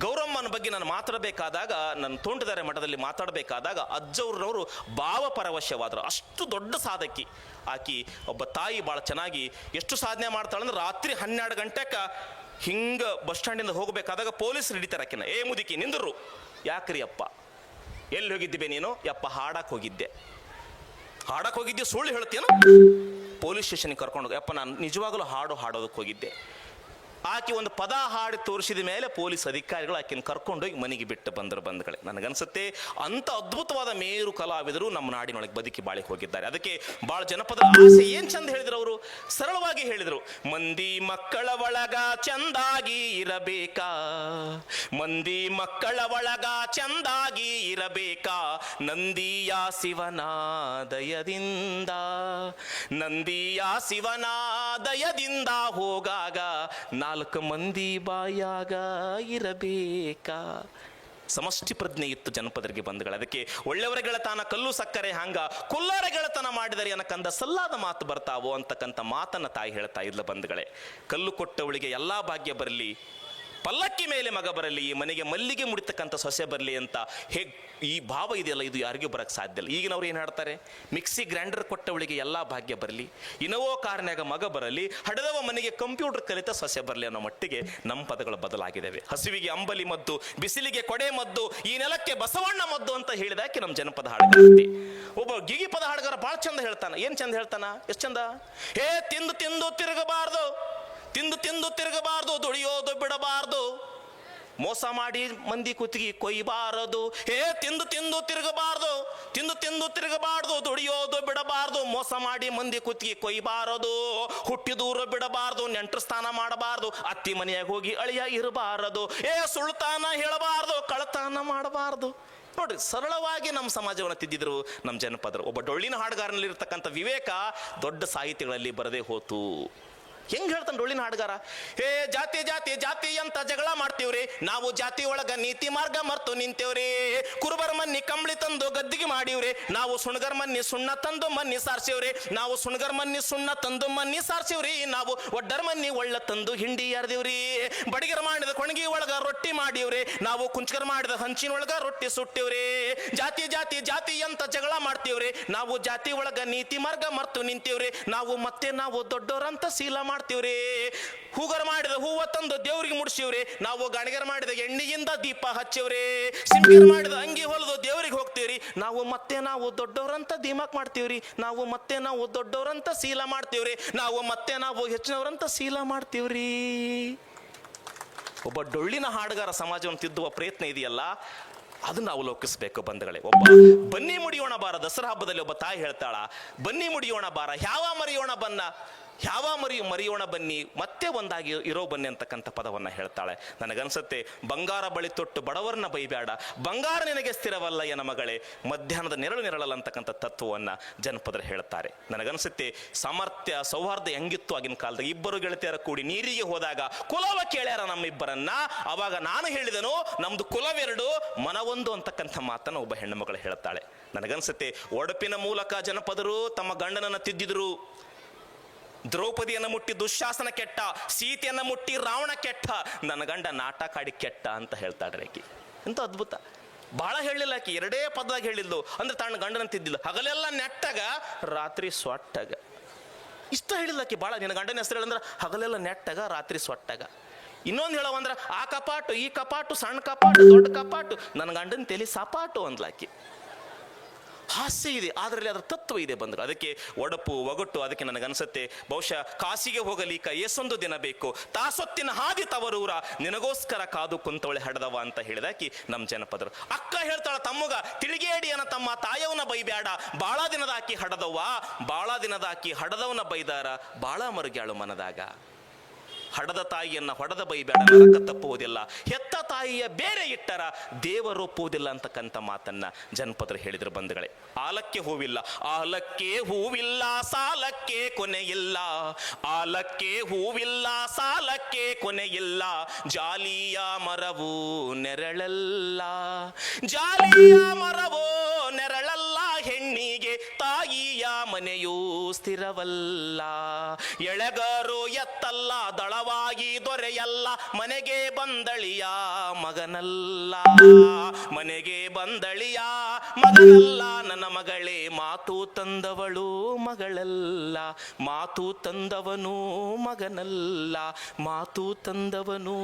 ಗೌರಮ್ಮನ ಬಗ್ಗೆ ನಾನು ಮಾತಾಡಬೇಕಾದಾಗ, ನನ್ನ ತೋಂಟದಾರ್ಯ ಮಠದಲ್ಲಿ ಮಾತಾಡಬೇಕಾದಾಗ ಅಜ್ಜವ್ರವರು ಭಾವಪರವಶವಾದರು. ಅಷ್ಟು ದೊಡ್ಡ ಸಾಧಕಿ ಆಕಿ. ಒಬ್ಬ ತಾಯಿ ಭಾಳ ಚೆನ್ನಾಗಿ ಎಷ್ಟು ಸಾಧನೆ ಮಾಡ್ತಾಳಂದ್ರೆ, ರಾತ್ರಿ 12 ಗಂಟೆಗೆ ಹಿಂಗೆ ಬಸ್ ಸ್ಟ್ಯಾಂಡಿಂದ ಹೋಗಬೇಕಾದಾಗ ಪೊಲೀಸರು ಹಿಡಿತಾರೆ ಆಕಿನ. ಏ ಮುದುಕಿ ನಿಂದ್ರು. ಯಾಕ್ರಿ ಅಪ್ಪ? ಎಲ್ಲಿ ಹೋಗಿದ್ದೆ ನೀನು? ಯಪ್ಪ ಹಾಡಕ್ಕೆ ಹೋಗಿದ್ದೆ. ಹಾಡಕ್ಕೆ ಹೋಗಿದ್ದೆ ಸುಳ್ಳು ಹೇಳ್ತೀಯನು? ಪೊಲೀಸ್ ಸ್ಟೇಷನ್ಗೆ ಕರ್ಕೊಂಡು ಯಪ್ಪ ನಾನು ನಿಜವಾಗಲೂ ಹಾಡೋದಕ್ಕೆ ಹೋಗಿದ್ದೆ. ಆಕೆ ಒಂದು ಪದ ಹಾಡಿ ತೋರಿಸಿದ ಮೇಲೆ ಪೊಲೀಸ್ ಅಧಿಕಾರಿಗಳು ಆಕೆನ ಕರ್ಕೊಂಡೋಗಿ ಮನೆಗೆ ಬಿಟ್ಟು ಬಂಧುಗಳೇ. ನನಗನ್ಸುತ್ತೆ ಅಂಥ ಅದ್ಭುತವಾದ ಮೇರು ಕಲಾವಿದರು ನಮ್ಮ ನಾಡಿನೊಳಗೆ ಬದುಕಿ ಬಾಳಿ ಹೋಗಿದ್ದಾರೆ. ಅದಕ್ಕೆ ಭಾಳ ಜನಪದ ಆಸೆ ಏನು ಚಂದ ಹೇಳಿದ್ರು ಅವರು, ಸರಳವಾಗಿ ಹೇಳಿದರು. ಮಂದಿ ಮಕ್ಕಳ ಒಳಗ ಚಂದಾಗಿ ಇರಬೇಕಾ, ಮಂದಿ ಮಕ್ಕಳ ಒಳಗ ಚಂದಾಗಿ ಇರಬೇಕಾ, ನಂದಿಯ ಶಿವನ ದಯದಿಂದ, ನಂದಿಯ ಶಿವನ ದಯದಿಂದ ಹೋಗಾಗ 4 ಮಂದಿ ಬಾಯಾಗ ಇರಬೇಕಾ. ಸಮಷ್ಟಿ ಪ್ರಜ್ಞೆ ಇತ್ತು ಜನಪದರಿಗೆ ಬಂಧುಗಳು. ಅದಕ್ಕೆ ಒಳ್ಳೆಯವರ ಗೆಳತನ ಕಲ್ಲು ಸಕ್ಕರೆ ಹಂಗ, ಕೊಲ್ಲರ ಗೆಳತನ ಮಾಡಿದರೆ ಅನ್ನಕಂದ ಸಲ್ಲಾದ ಮಾತು ಬರ್ತಾವೋ ಅಂತಕ್ಕಂಥ ಮಾತನ್ನ ತಾಯಿ ಹೇಳ್ತಾ ಇದ್ಲ ಬಂಧುಗಳೇ. ಕಲ್ಲು ಕೊಟ್ಟವಳಿಗೆ ಎಲ್ಲಾ ಭಾಗ್ಯ ಬರಲಿ, ಪಲ್ಲಕ್ಕಿ ಮೇಲೆ ಮಗ ಬರಲಿ, ಈ ಮನೆಗೆ ಮಲ್ಲಿಗೆ ಮುಡಿತಕ್ಕಂಥ ಸೊಸೆ ಬರಲಿ ಅಂತ ಈ ಭಾವ ಇದೆಯಲ್ಲ, ಇದು ಯಾರಿಗೂ ಬರಕ್ಕೆ ಸಾಧ್ಯ ಇಲ್ಲ. ಈಗಿನವ್ರು ಏನು ಹೇಳ್ತಾರೆ, ಮಿಕ್ಸಿ ಗ್ರೈಂಡರ್ ಕೊಟ್ಟವಳಿಗೆ ಎಲ್ಲ ಭಾಗ್ಯ ಬರಲಿ, ಇನೋವೋ ಕಾರ್ನ್ಯಾಗ ಮಗ ಬರಲಿ, ಹಡದವ ಮನೆಗೆ ಕಂಪ್ಯೂಟರ್ ಕಲಿತ ಸೊಸೆ ಬರಲಿ ಅನ್ನೋ ಮಟ್ಟಿಗೆ ನಮ್ಮ ಪದಗಳು ಬದಲಾಗಿದ್ದಾವೆ. ಹಸಿವಿಗೆ ಅಂಬಲಿ ಮದ್ದು, ಬಿಸಿಲಿಗೆ ಕೊಡೆ ಮದ್ದು, ಈ ನೆಲಕ್ಕೆ ಬಸವಣ್ಣ ಮದ್ದು ಅಂತ ಹೇಳಿದಾಕೆ ನಮ್ಮ ಜನಪದ ಹಾಡುಗಾರ. ಒಬ್ಬ ಗಿಗಿ ಪದ ಹಾಡುಗಾರ ಭಾಳ ಚಂದ ಹೇಳ್ತಾನ. ಏನು ಚಂದ ಹೇಳ್ತಾನ, ಎಷ್ಟು ಚಂದ. ಹೇ ತಿಂದು ತಿಂದು ತಿರುಗಬಾರ್ದು, ತಿಂದು ತಿಂದು ತಿರುಗಬಾರ್ದು, ದುಡಿಯೋದು ಬಿಡಬಾರ್ದು, ಮೋಸ ಮಾಡಿ ಮಂದಿ ಕುತ್ತಿಗೆ ಕೊಯ್ಯಬಾರದು. ಹೇ ತಿಂದು ತಿಂದು ತಿರುಗಬಾರ್ದು, ತಿಂದು ತಿಂದು ತಿರುಗಬಾರ್ದು, ದುಡಿಯೋದು ಬಿಡಬಾರ್ದು, ಮೋಸ ಮಾಡಿ ಮಂದಿ ಕುತ್ತಿಗೆ ಕೊಯ್ಯಬಾರದು, ಹುಟ್ಟಿ ದೂರ ಬಿಡಬಾರ್ದು, ನೆಂಟರು ಸ್ಥಾನ ಮಾಡಬಾರ್ದು, ಅತ್ತಿ ಮನೆಯಾಗ ಹೋಗಿ ಅಳಿಯ ಇರಬಾರದು, ಸುಳ್ತಾನ ಹೇಳಬಾರ್ದು, ಕಳತನ ಮಾಡಬಾರ್ದು. ನೋಡ್ರಿ, ಸರಳವಾಗಿ ನಮ್ಮ ಸಮಾಜವನ್ನು ತಿದ್ದಿದ್ರು ನಮ್ಮ ಜನಪದರು. ಒಬ್ಬ ಡೊಳ್ಳಿನ ಹಾಡುಗಾರನಲ್ಲಿ ಇರತಕ್ಕಂಥ ವಿವೇಕ ದೊಡ್ಡ ಸಾಹಿತಿಗಳಲ್ಲಿ ಬರದೇ ಹೋತು. ಹೆಂಗ್ ಹೇಳ್ತಾನೆ ಡೊಳ್ಳಿನ ಹಾಡುಗಾರ, ಹೇ ಜಾತಿ ಜಾತಿ ಜಾತಿ ಅಂತ ಜಗಳ ಮಾಡ್ತೀವ್ರಿ, ನಾವು ಜಾತಿ ಒಳಗ ನೀತಿ ಮಾರ್ಗ ಮರ್ತು ನಿಂತೇವ್ರಿ, ಕುರುಬರ ಮನ್ನಿ ಕಂಬಳಿ ತಂದು ಗದ್ದಿಗೆ ಮಾಡಿವ್ರಿ, ನಾವು ಸುಣ್ಗರ್ ಮನ್ನಿ ಸುಣ್ಣ ತಂದು ಮನ್ನಿ ಸಾರ್ಸಿವ್ರಿ, ನಾವು ಸುಣ್ಗರ್ ಮನ್ನಿ ಸುಣ್ಣ ತಂದು ಮನ್ನಿ ಸಾರ್ಸಿವ್ರಿ, ನಾವು ಒಡ್ಡರ್ ಮನ್ನಿ ಒಳ್ಳ ತಂದು ಹಿಂಡಿ ಯಾರ್ದಿವ್ರಿ, ಬಡಿಗರ ಮಾಡಿದ ಕೊಣಗಿ ಒಳಗ ರೊಟ್ಟಿ ಮಾಡಿವ್ರಿ, ನಾವು ಕುಂಚ್ಕರ್ ಮಾಡಿದ ಹಂಚಿನ ಒಳಗ ರೊಟ್ಟಿ ಸುಟ್ಟಿವ್ರಿ, ಜಾತಿ ಜಾತಿ ಜಾತಿ ಅಂತ ಜಗಳ ಮಾಡ್ತೀವ್ರಿ, ನಾವು ಜಾತಿ ಒಳಗ ನೀತಿ ಮಾರ್ಗ ಮರ್ತು ನಿಂತೀವ್ರಿ, ನಾವು ದೊಡ್ಡೋರಂತ ಶೀಲ ಮಾಡ್ತೀವ್ರಿ, ಹೂಗರ ಮಾಡಿದ ಹೂವ ತಂದು ದೇವ್ರಿಗೆ ಮುಡ್ಸಿವ್ರಿ, ನಾವು ಗಾಣಿಗರ ಮಾಡಿದ ಎಣ್ಣಿಯಿಂದ ದೀಪ ಹಚ್ಚಿವ್ರಿ, ಸಿಂಪಿಗರ ಮಾಡಿದ ಅಂಗಿ ಹೊಲದು ದೇವ್ರಿಗೆ ಹೋಗ್ತೀವ್ರಿ, ನಾವು ದೊಡ್ಡವರಂತ ದೀಮಕ್ ಮಾಡ್ತೀವ್ರಿ, ನಾವು ದೊಡ್ಡವರಂತ ಶೀಲ ಮಾಡ್ತೀವ್ರಿ, ನಾವು ಹೆಚ್ಚಿನವರಂತ ಶೀಲ ಮಾಡ್ತೀವ್ರಿ. ಒಬ್ಬ ಡೊಳ್ಳಿನ ಹಾಡುಗಾರ ಸಮಾಜವನ್ನು ತಿದ್ದುವ ಪ್ರಯತ್ನ ಇದೆಯಲ್ಲ, ಅದನ್ನ ಅವಲೋಕಿಸ್ಬೇಕು ಬಂಧುಗಳೇ. ಒಬ್ಬ ಬನ್ನಿ ಮುಡಿಯೋಣ ಬಾರ, ದಸರಾ ಹಬ್ಬದಲ್ಲಿ ಒಬ್ಬ ತಾಯಿ ಹೇಳ್ತಾಳ, ಬನ್ನಿ ಮುಡಿಯೋಣ ಬಾರ, ಯಾವ ಮರಿಯೋಣ ಬನ್ನ, ಯಾವ ಮರಿಯೋಣ ಬನ್ನಿ, ಮತ್ತೆ ಒಂದಾಗಿ ಇರೋ ಬನ್ನಿ ಅಂತಕ್ಕಂಥ ಪದವನ್ನ ಹೇಳ್ತಾಳೆ. ನನಗನ್ಸುತ್ತೆ, ಬಂಗಾರ ಬಳಿ ತೊಟ್ಟು ಬಡವರನ್ನ ಬೈಬೇಡ, ಬಂಗಾರ ನಿನಗೆ ಸ್ಥಿರವಲ್ಲ ಎನ ಮಗಳೇ, ಮಧ್ಯಾಹ್ನದ ನೆರಳಲ್ಲ ಅಂತಕ್ಕಂಥ ತತ್ವವನ್ನ ಜನಪದರು ಹೇಳ್ತಾರೆ. ನನಗನ್ಸುತ್ತೆ, ಸಾಮರ್ಥ್ಯ ಸೌಹಾರ್ದ ಹೆಂಗಿತ್ತು ಆಗಿನ ಕಾಲದಾಗ, ಇಬ್ಬರು ಗೆಳತಿಯರ ಕೂಡಿ ನೀರಿಗೆ ಹೋದಾಗ ಕುಲವ ಕೇಳ್ಯಾರ ನಮ್ಮಿಬ್ಬರನ್ನ, ಅವಾಗ ನಾನು ಹೇಳಿದನು ನಮ್ದು ಕುಲವೆರಡು ಮನವೊಂದು ಅಂತಕ್ಕಂಥ ಮಾತನ್ನ ಒಬ್ಬ ಹೆಣ್ಣು ಮಗಳು ಹೇಳ್ತಾಳೆ. ನನಗನ್ಸುತ್ತೆ, ಒಡಪಿನ ಮೂಲಕ ಜನಪದರು ತಮ್ಮ ಗಂಡನನ್ನ ತಿದ್ದಿದ್ರು. ದ್ರೌಪದಿಯನ್ನು ಮುಟ್ಟಿ ದುಶ್ಯಾಸನ ಕೆಟ್ಟ, ಸೀತೆಯನ್ನು ಮುಟ್ಟಿ ರಾವಣ ಕೆಟ್ಟ, ನನ್ನ ಗಂಡ ನಾಟಕ ಆಡಿ ಕೆಟ್ಟ ಅಂತ ಹೇಳ್ತಾಳ್ರಿ ಆಕಿ. ಎಂತ ಅದ್ಭುತ. ಬಹಳ ಹೇಳಿಲ್ಲ ಆಕಿ, 2 ಪದವಾಗಿ ಹೇಳಿದ್ಲು. ಅಂದ್ರೆ ತನ್ನ ಗಂಡನ ತಿದ್ದಿಲ್ಲ, ಹಗಲೆಲ್ಲ ನೆಟ್ಟಾಗ ರಾತ್ರಿ ಸೊಟ್ಟಾಗ. ಇಷ್ಟ ಹೇಳಿಲ್ಲ ಆಕಿ ಭಾಳ. ನಿನ್ನ ಗಂಡನ ಹೆಸರು ಹೇಳಂದ್ರೆ ಹಗಲೆಲ್ಲ ನೆಟ್ಟಾಗ ರಾತ್ರಿ ಸೊಟ್ಟಾಗ. ಇನ್ನೊಂದು ಹೇಳವಂದ್ರ, ಆ ಕಪಾಟು ಈ ಕಪಾಟು, ಸಣ್ಣ ಕಪಾಟು ದೊಡ್ಡ ಕಪಾಟು, ನನ್ನ ಗಂಡನ ತಲೆ ಸಪಾಟು ಅಂದ್ಲಾಕಿ. ಹಾಸ್ಯ ಇದೆ, ಅದರಲ್ಲಿ ಅದರ ತತ್ವ ಇದೆ ಬಂದ್ರು. ಅದಕ್ಕೆ ಒಡಪು ಒಗಟು. ಅದಕ್ಕೆ ನನಗನ್ಸುತ್ತೆ, ಬಹುಶಃ ಕಾಸಿಗೆ ಹೋಗಲಿಕ್ಕ ಎಷ್ಟೊಂದು ದಿನ ಬೇಕು, ತಾಸೊತ್ತಿನ ಹಾದಿ ತವರೂರ, ನಿನಗೋಸ್ಕರ ಕಾದು ಕುಂತವಳೆ ಹಡದವ ಅಂತ ಹೇಳಿದಾಕಿ ನಮ್ಮ ಜನಪದರು. ಅಕ್ಕ ಹೇಳ್ತಾಳ ತಮ್ಮಗ, ತಿಳಿಗೇಡಿಯನ ತಮ್ಮ ತಾಯವನ ಬೈಬ್ಯಾಡ, ಬಾಳ ದಿನದಾಕಿ ಹಡದವ್ವ, ಬಾಳ ದಿನದಾಕಿ ಹಡದವನ ಬೈದಾರ, ಬಾಳ ಮರುಗ್ಯಾಳು ಮನದಾಗ. ಹಡದ ತಾಯಿಯನ್ನ ಹೊಡೆದ ಬೈಬೇಡ, ನರಕ ತಪ್ಪುವುದಿಲ್ಲ, ಹೆತ್ತ ತಾಯಿಯ ಬೇರೆ ಇಟ್ಟರ ದೇವರೊಪ್ಪುವುದಿಲ್ಲ ಅಂತಕ್ಕಂಥ ಮಾತನ್ನ ಜನಪದರು ಹೇಳಿದ್ರು ಬಂಧುಗಳೇ. ಆಲಕ್ಕೆ ಹೂವಿಲ್ಲ, ಆಲಕ್ಕೆ ಹೂವಿಲ್ಲ, ಸಾಲಕ್ಕೆ ಕೊನೆಯಿಲ್ಲ, ಆಲಕ್ಕೆ ಹೂವಿಲ್ಲ, ಸಾಲಕ್ಕೆ ಕೊನೆಯಿಲ್ಲ, ಜಾಲಿಯ ಮರವು ನೆರಳಲ್ಲ, ಜಾಲಿಯ ಮರವು ನೆರಳಲ್ಲ, ಹೆಣ್ಣಿಗೆ ತಾಯಿಯ ಮನೆಯೂ ಸ್ಥಿರವಲ್ಲ, ಎಳೆಗಾರು ಎತ್ತಲ್ಲ, ದಳ ಒಳವಾಗಿ ದೊರೆಯಲ್ಲ ಮನೆಗೆ ಬಂದಳಿಯ ಮಗನಲ್ಲ, ಮನೆಗೆ ಬಂದಳಿಯ ಮಗನಲ್ಲ, ನನ್ನ ಮಗಳೇ ಮಾತು ತಂದವಳು ಮಗಳಲ್ಲ, ಮಾತು ತಂದವನು ಮಗನಲ್ಲ, ಮಾತು ತಂದವನು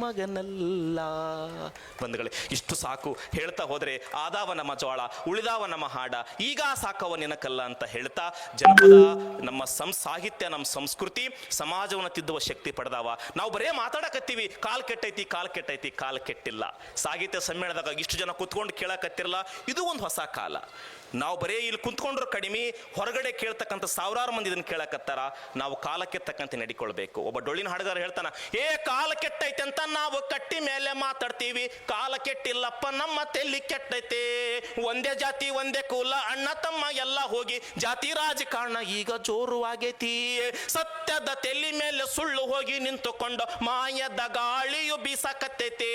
ಮಗನಲ್ಲ. ಬಂಧುಗಳೇ, ಇಷ್ಟು ಸಾಕು. ಹೇಳ್ತಾ ಹೋದ್ರೆ ಆದಾವ ನಮ್ಮ ಜೋಳ ಉಳಿದಾವ ನಮ್ಮ ಹಾಡ, ಈಗ ಸಾಕವ ನಿನಕಲ್ಲ ಅಂತ ಹೇಳ್ತಾ, ಜನಪದ ನಮ್ಮ ಸಾಹಿತ್ಯ, ನಮ್ಮ ಸಂಸ್ಕೃತಿ, ಸಮಾಜವನ್ನು ತಿದ್ದುವ ಶಕ್ತಿ ಪಡೆದಾವ. ನಾವು ಬರೇ ಮಾತಾಡಕತ್ತೀವಿ, ಕಾಲ್ ಕೆಟ್ಟೈತಿ ಕಾಲ್ ಕೆಟ್ಟೈತಿ, ಕಾಲ್ ಕೆಟ್ಟಿಲ್ಲ. ಸಾಹಿತ್ಯ ಸಮ್ಮೇಳನದಾಗ ಇಷ್ಟು ಜನ ಕುತ್ಕೊಂಡು ಕೇಳಕತ್ತಿರಲ್ಲ, ಇದು ಒಂದು ಹೊಸ ಕಾಲ. ನಾವು ಬರೇ ಇಲ್ಲಿ ಕುಂತ್ಕೊಂಡ್ರು ಕಡಿಮೆ, ಹೊರಗಡೆ ಕೇಳ್ತಕ್ಕಂಥ ಸಾವಿರಾರು ಮಂದಿ ಇದನ್ನು ಕೇಳಕತ್ತಾರ. ನಾವು ಕಾಲಕ್ಕೆ ತಕ್ಕಂತೆ ನಡಿಕೊಳ್ಬೇಕು. ಒಬ್ಬ ಡೊಳ್ಳಿನ ಹಾಡುಗಾರ ಹೇಳ್ತಾನ, ಏ ಕಾಲ ಕೆಟ್ಟೈತೆ ಅಂತ ನಾವು ಕಟ್ಟಿ ಮೇಲೆ ಮಾತಾಡ್ತೀವಿ, ಕಾಲ ಕೆಟ್ಟಿಲ್ಲಪ್ಪ ನಮ್ಮ ತೆಲ್ಲಿ ಕೆಟ್ಟೈತೆ. ಒಂದೇ ಜಾತಿ ಒಂದೇ ಕುಲ ಅಣ್ಣ ತಮ್ಮ ಎಲ್ಲ ಹೋಗಿ ಜಾತಿ ರಾಜಕಾರಣ ಈಗ ಜೋರು ಆಗೈತಿ. ಸತ್ಯದ ತೆಲ್ಲಿ ಮೇಲೆ ಸುಳ್ಳು ಹೋಗಿ ನಿಂತುಕೊಂಡು ಮಾಯದ ಗಾಳಿಯು ಬೀಸಾಕತ್ತೈತಿ.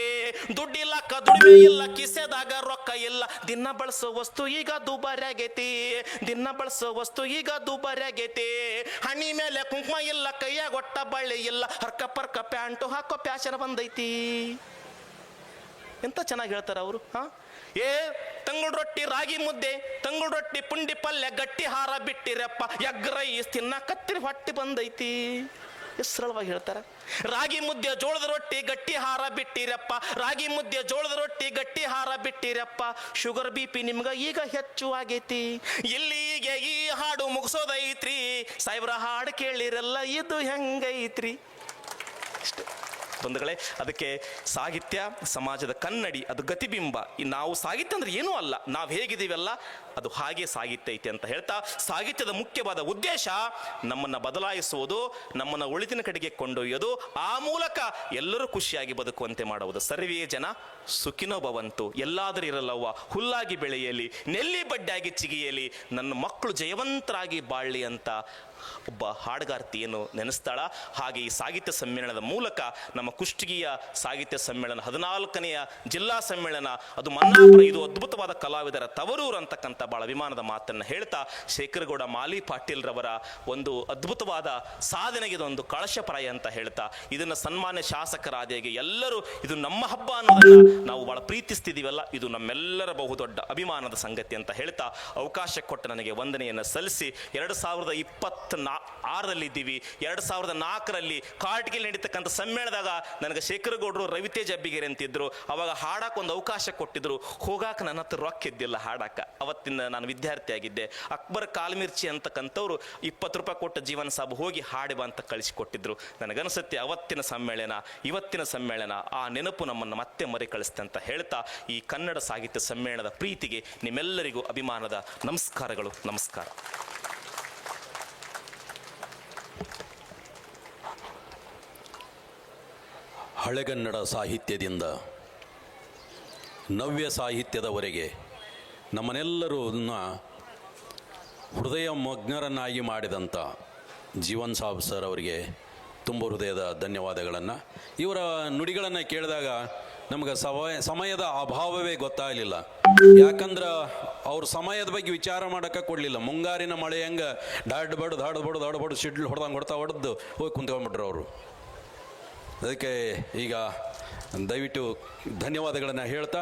ದುಡ್ಡಿಲ್ಲ ದುಡಿಮೆ ಇಲ್ಲ, ಕಿಸೆದಾಗ ರೊಕ್ಕ ಇಲ್ಲ, ದಿನ ಬಳಸೋ ವಸ್ತು ಈಗ ದುಬಾರಿ ಆಗೈತಿ, ದಿನ ಬಳಸೋ ವಸ್ತು ಈಗ ದುಬಾರಿ ಆಗೈತಿ. ಹಣಿ ಮೇಲೆ ಕುಂಕುಮ ಇಲ್ಲ, ಕೈಯಾಗ ಒಟ್ಟ ಬಳ್ಳಿ ಇಲ್ಲ, ಹರ್ಕ ಪರ್ಕ ಪ್ಯಾಂಟು ಹಾಕೋ ಪ್ಯಾಶನ್ ಬಂದೈತಿ. ಎಂತ ಚೆನ್ನಾಗಿ ಹೇಳ್ತಾರ ಅವರು. ಏ ತಂಗುಳ್ ರೊಟ್ಟಿ ರಾಗಿ ಮುದ್ದೆ, ತಂಗುಳ್ ರೊಟ್ಟಿ ಪುಂಡಿ ಪಲ್ಯ, ಗಟ್ಟಿ ಹಾರ ಬಿಟ್ಟಿರಪ್ಪ, ಎಗ್ ರೈಸ್ ತಿನ್ನ ಕತ್ತಿರಿ ಹೊಟ್ಟಿ ಬಂದೈತಿ. ಎಷ್ಟು ಸರಳವಾಗಿ ಹೇಳ್ತಾರ. ರಾಗಿ ಮುದ್ದೆ ಜೋಳದ ರೊಟ್ಟಿ ಗಟ್ಟಿ ಹಾರ ಬಿಟ್ಟಿರಪ್ಪ, ರಾಗಿ ಮುದ್ದೆ ಜೋಳದ ರೊಟ್ಟಿ ಗಟ್ಟಿ ಹಾರ ಬಿಟ್ಟಿರಪ್ಪ, ಶುಗರ್ ಬಿ ಪಿ ನಿಮ್ಗ ಈಗ ಹೆಚ್ಚು ಆಗೈತಿ. ಇಲ್ಲಿಗೆ ಈ ಹಾಡು ಮುಗಿಸೋದೈತ್ರಿ, ಸಾಹೇಬ್ರ ಹಾಡು ಕೇಳಿರಲ್ಲ ಇದು ಹೆಂಗೈತ್ರಿ. ಇಷ್ಟೇ ಬಂಧುಗಳೇ. ಅದಕ್ಕೆ ಸಾಹಿತ್ಯ ಸಮಾಜದ ಕನ್ನಡಿ, ಅದು ಗತಿಬಿಂಬ. ನಾವು ಸಾಹಿತ್ಯ ಅಂದ್ರೆ ಏನೂ ಅಲ್ಲ, ನಾವು ಹೇಗಿದ್ದೀವಲ್ಲ ಅದು ಹಾಗೆ ಸಾಹಿತ್ಯ ಐತೆ ಅಂತ ಹೇಳ್ತಾ, ಸಾಹಿತ್ಯದ ಮುಖ್ಯವಾದ ಉದ್ದೇಶ ನಮ್ಮನ್ನು ಬದಲಾಯಿಸುವುದು, ನಮ್ಮನ್ನು ಒಳಿತಿನ ಕಡೆಗೆ ಕೊಂಡೊಯ್ಯೋದು, ಆ ಮೂಲಕ ಎಲ್ಲರೂ ಖುಷಿಯಾಗಿ ಬದುಕುವಂತೆ ಮಾಡುವುದು. ಸರ್ವೇ ಜನ ಸುಖಿನೋ ಭವಂತು. ಎಲ್ಲಾದರೂ ಇರಲ್ಲವ್ವ ಹುಲ್ಲಾಗಿ ಬೆಳೆಯಲಿ, ನೆಲ್ಲಿ ಬಡ್ಡಾಗಿ ಚಿಗಿಯಲಿ, ನನ್ನ ಮಕ್ಕಳು ಜಯವಂತರಾಗಿ ಬಾಳ್ಲಿ ಅಂತ ಒಬ್ಬ ಹಾಡುಗಾರ್ತಿಯನ್ನು ನೆನೆಸ್ತಾಳ. ಹಾಗೆ ಈ ಸಾಹಿತ್ಯ ಸಮ್ಮೇಳನದ ಮೂಲಕ ನಮ್ಮ ಕುಷ್ಟಗಿಯ ಸಾಹಿತ್ಯ ಸಮ್ಮೇಳನ 14ನೆಯ ಜಿಲ್ಲಾ ಸಮ್ಮೇಳನ, ಅದು ಮನ್ನಾಪುರ, ಇದು ಅದ್ಭುತವಾದ ಕಲಾವಿದರ ತವರೂರು ಅಂತಕ್ಕಂಥ ಬಹಳ ಅಭಿಮಾನದ ಮಾತನ್ನು ಹೇಳ್ತಾ, ಶೇಖರಗೌಡ ಮಾಲಿ ಪಾಟೀಲ್ ರವರ ಒಂದು ಅದ್ಭುತವಾದ ಸಾಧನೆಗೆ ಇದೊಂದು ಕಳಶಪ್ರಾಯ ಅಂತ ಹೇಳ್ತಾ, ಇದನ್ನು ಸನ್ಮಾನ್ಯ ಶಾಸಕರಾದಿಗೆ ಎಲ್ಲರೂ ಇದು ನಮ್ಮ ಹಬ್ಬ ಅನ್ನೋದನ್ನ ನಾವು ಬಹಳ ಪ್ರೀತಿಸ್ತಿದ್ದೀವಲ್ಲ, ಇದು ನಮ್ಮೆಲ್ಲರ ಬಹುದೊಡ್ಡ ಅಭಿಮಾನದ ಸಂಗತಿ ಅಂತ ಹೇಳ್ತಾ, ಅವಕಾಶ ಕೊಟ್ಟ ನನಗೆ ವಂದನೆಯನ್ನು ಸಲ್ಲಿಸಿ, 2026ರಲ್ಲಿದ್ದೀವಿ. 2004ರಲ್ಲಿ ಕಾರ್ಟಿಗೆಲ್ ನಡೀತಕ್ಕಂಥ ಸಮ್ಮೇಳನದಾಗ ನನಗೆ ಶೇಖರಗೌಡರು ರವಿತೇಜ್ ಅಬ್ಬಿಗೆರೆ ಅಂತಿದ್ರು. ಅವಾಗ ಹಾಡಕ್ಕೆ ಒಂದು ಅವಕಾಶ ಕೊಟ್ಟಿದ್ರು. ಹೋಗಾಕ ನನ್ನ ಹತ್ರ ರೊಕ್ಕ ಇದ್ದಿಲ್ಲ ಹಾಡಕ್ಕೆ. ಅವತ್ತಿನ ನಾನು ವಿದ್ಯಾರ್ಥಿ ಆಗಿದ್ದೆ. ಅಕ್ಬರ್ ಕಾಲ್ಮಿರ್ಚಿ ಅಂತಕ್ಕಂಥವ್ರು 20 ರೂಪಾಯಿ ಕೊಟ್ಟ ಜೀವನ ಸಾಬ್ ಹೋಗಿ ಹಾಡಿಬ ಅಂತ ಕಳಿಸಿಕೊಟ್ಟಿದ್ರು. ನನಗನ್ಸುತ್ತೆ ಅವತ್ತಿನ ಸಮ್ಮೇಳನ ಇವತ್ತಿನ ಸಮ್ಮೇಳನ ಆ ನೆನಪು ನಮ್ಮನ್ನು ಮತ್ತೆ ಮರಿ ಕಳಿಸ್ತೆ ಅಂತ ಹೇಳ್ತಾ, ಈ ಕನ್ನಡ ಸಾಹಿತ್ಯ ಸಮ್ಮೇಳನದ ಪ್ರೀತಿಗೆ ನಿಮ್ಮೆಲ್ಲರಿಗೂ ಅಭಿಮಾನದ ನಮಸ್ಕಾರಗಳು. ನಮಸ್ಕಾರ. ಹಳೆಗನ್ನಡ ಸಾಹಿತ್ಯದಿಂದ ನವ್ಯ ಸಾಹಿತ್ಯದವರೆಗೆ ನಮ್ಮನ್ನೆಲ್ಲರನ್ನ ಹೃದಯ ಮಗ್ನರನ್ನಾಗಿ ಮಾಡಿದಂಥ ಜೀವನ್ ಸಾಬ್ ಸರ್ ಅವರಿಗೆ ತುಂಬ ಹೃದಯದ ಧನ್ಯವಾದಗಳನ್ನು. ಇವರ ನುಡಿಗಳನ್ನು ಕೇಳಿದಾಗ ನಮಗೆ ಸಮಯದ ಅಭಾವವೇ ಗೊತ್ತಾಗಲಿಲ್ಲ. ಯಾಕಂದ್ರೆ ಅವ್ರ ಸಮಯದ ಬಗ್ಗೆ ವಿಚಾರ ಮಾಡೋಕ್ಕೆ ಕೊಡಲಿಲ್ಲ. ಮುಂಗಾರಿನ ಮಳೆ ಹೆಂಗೆ ದಾಡ್ ಬಡು ಸಿಡ್ಲು ಹೊಡೆದು ಹೋಗಿ ಕುಂತ್ಕೊಂಡ್ಬಿಟ್ರು ಅವರು. ಅದಕ್ಕೆ ಈಗ ದಯವಿಟ್ಟು ಧನ್ಯವಾದಗಳನ್ನು ಹೇಳ್ತಾ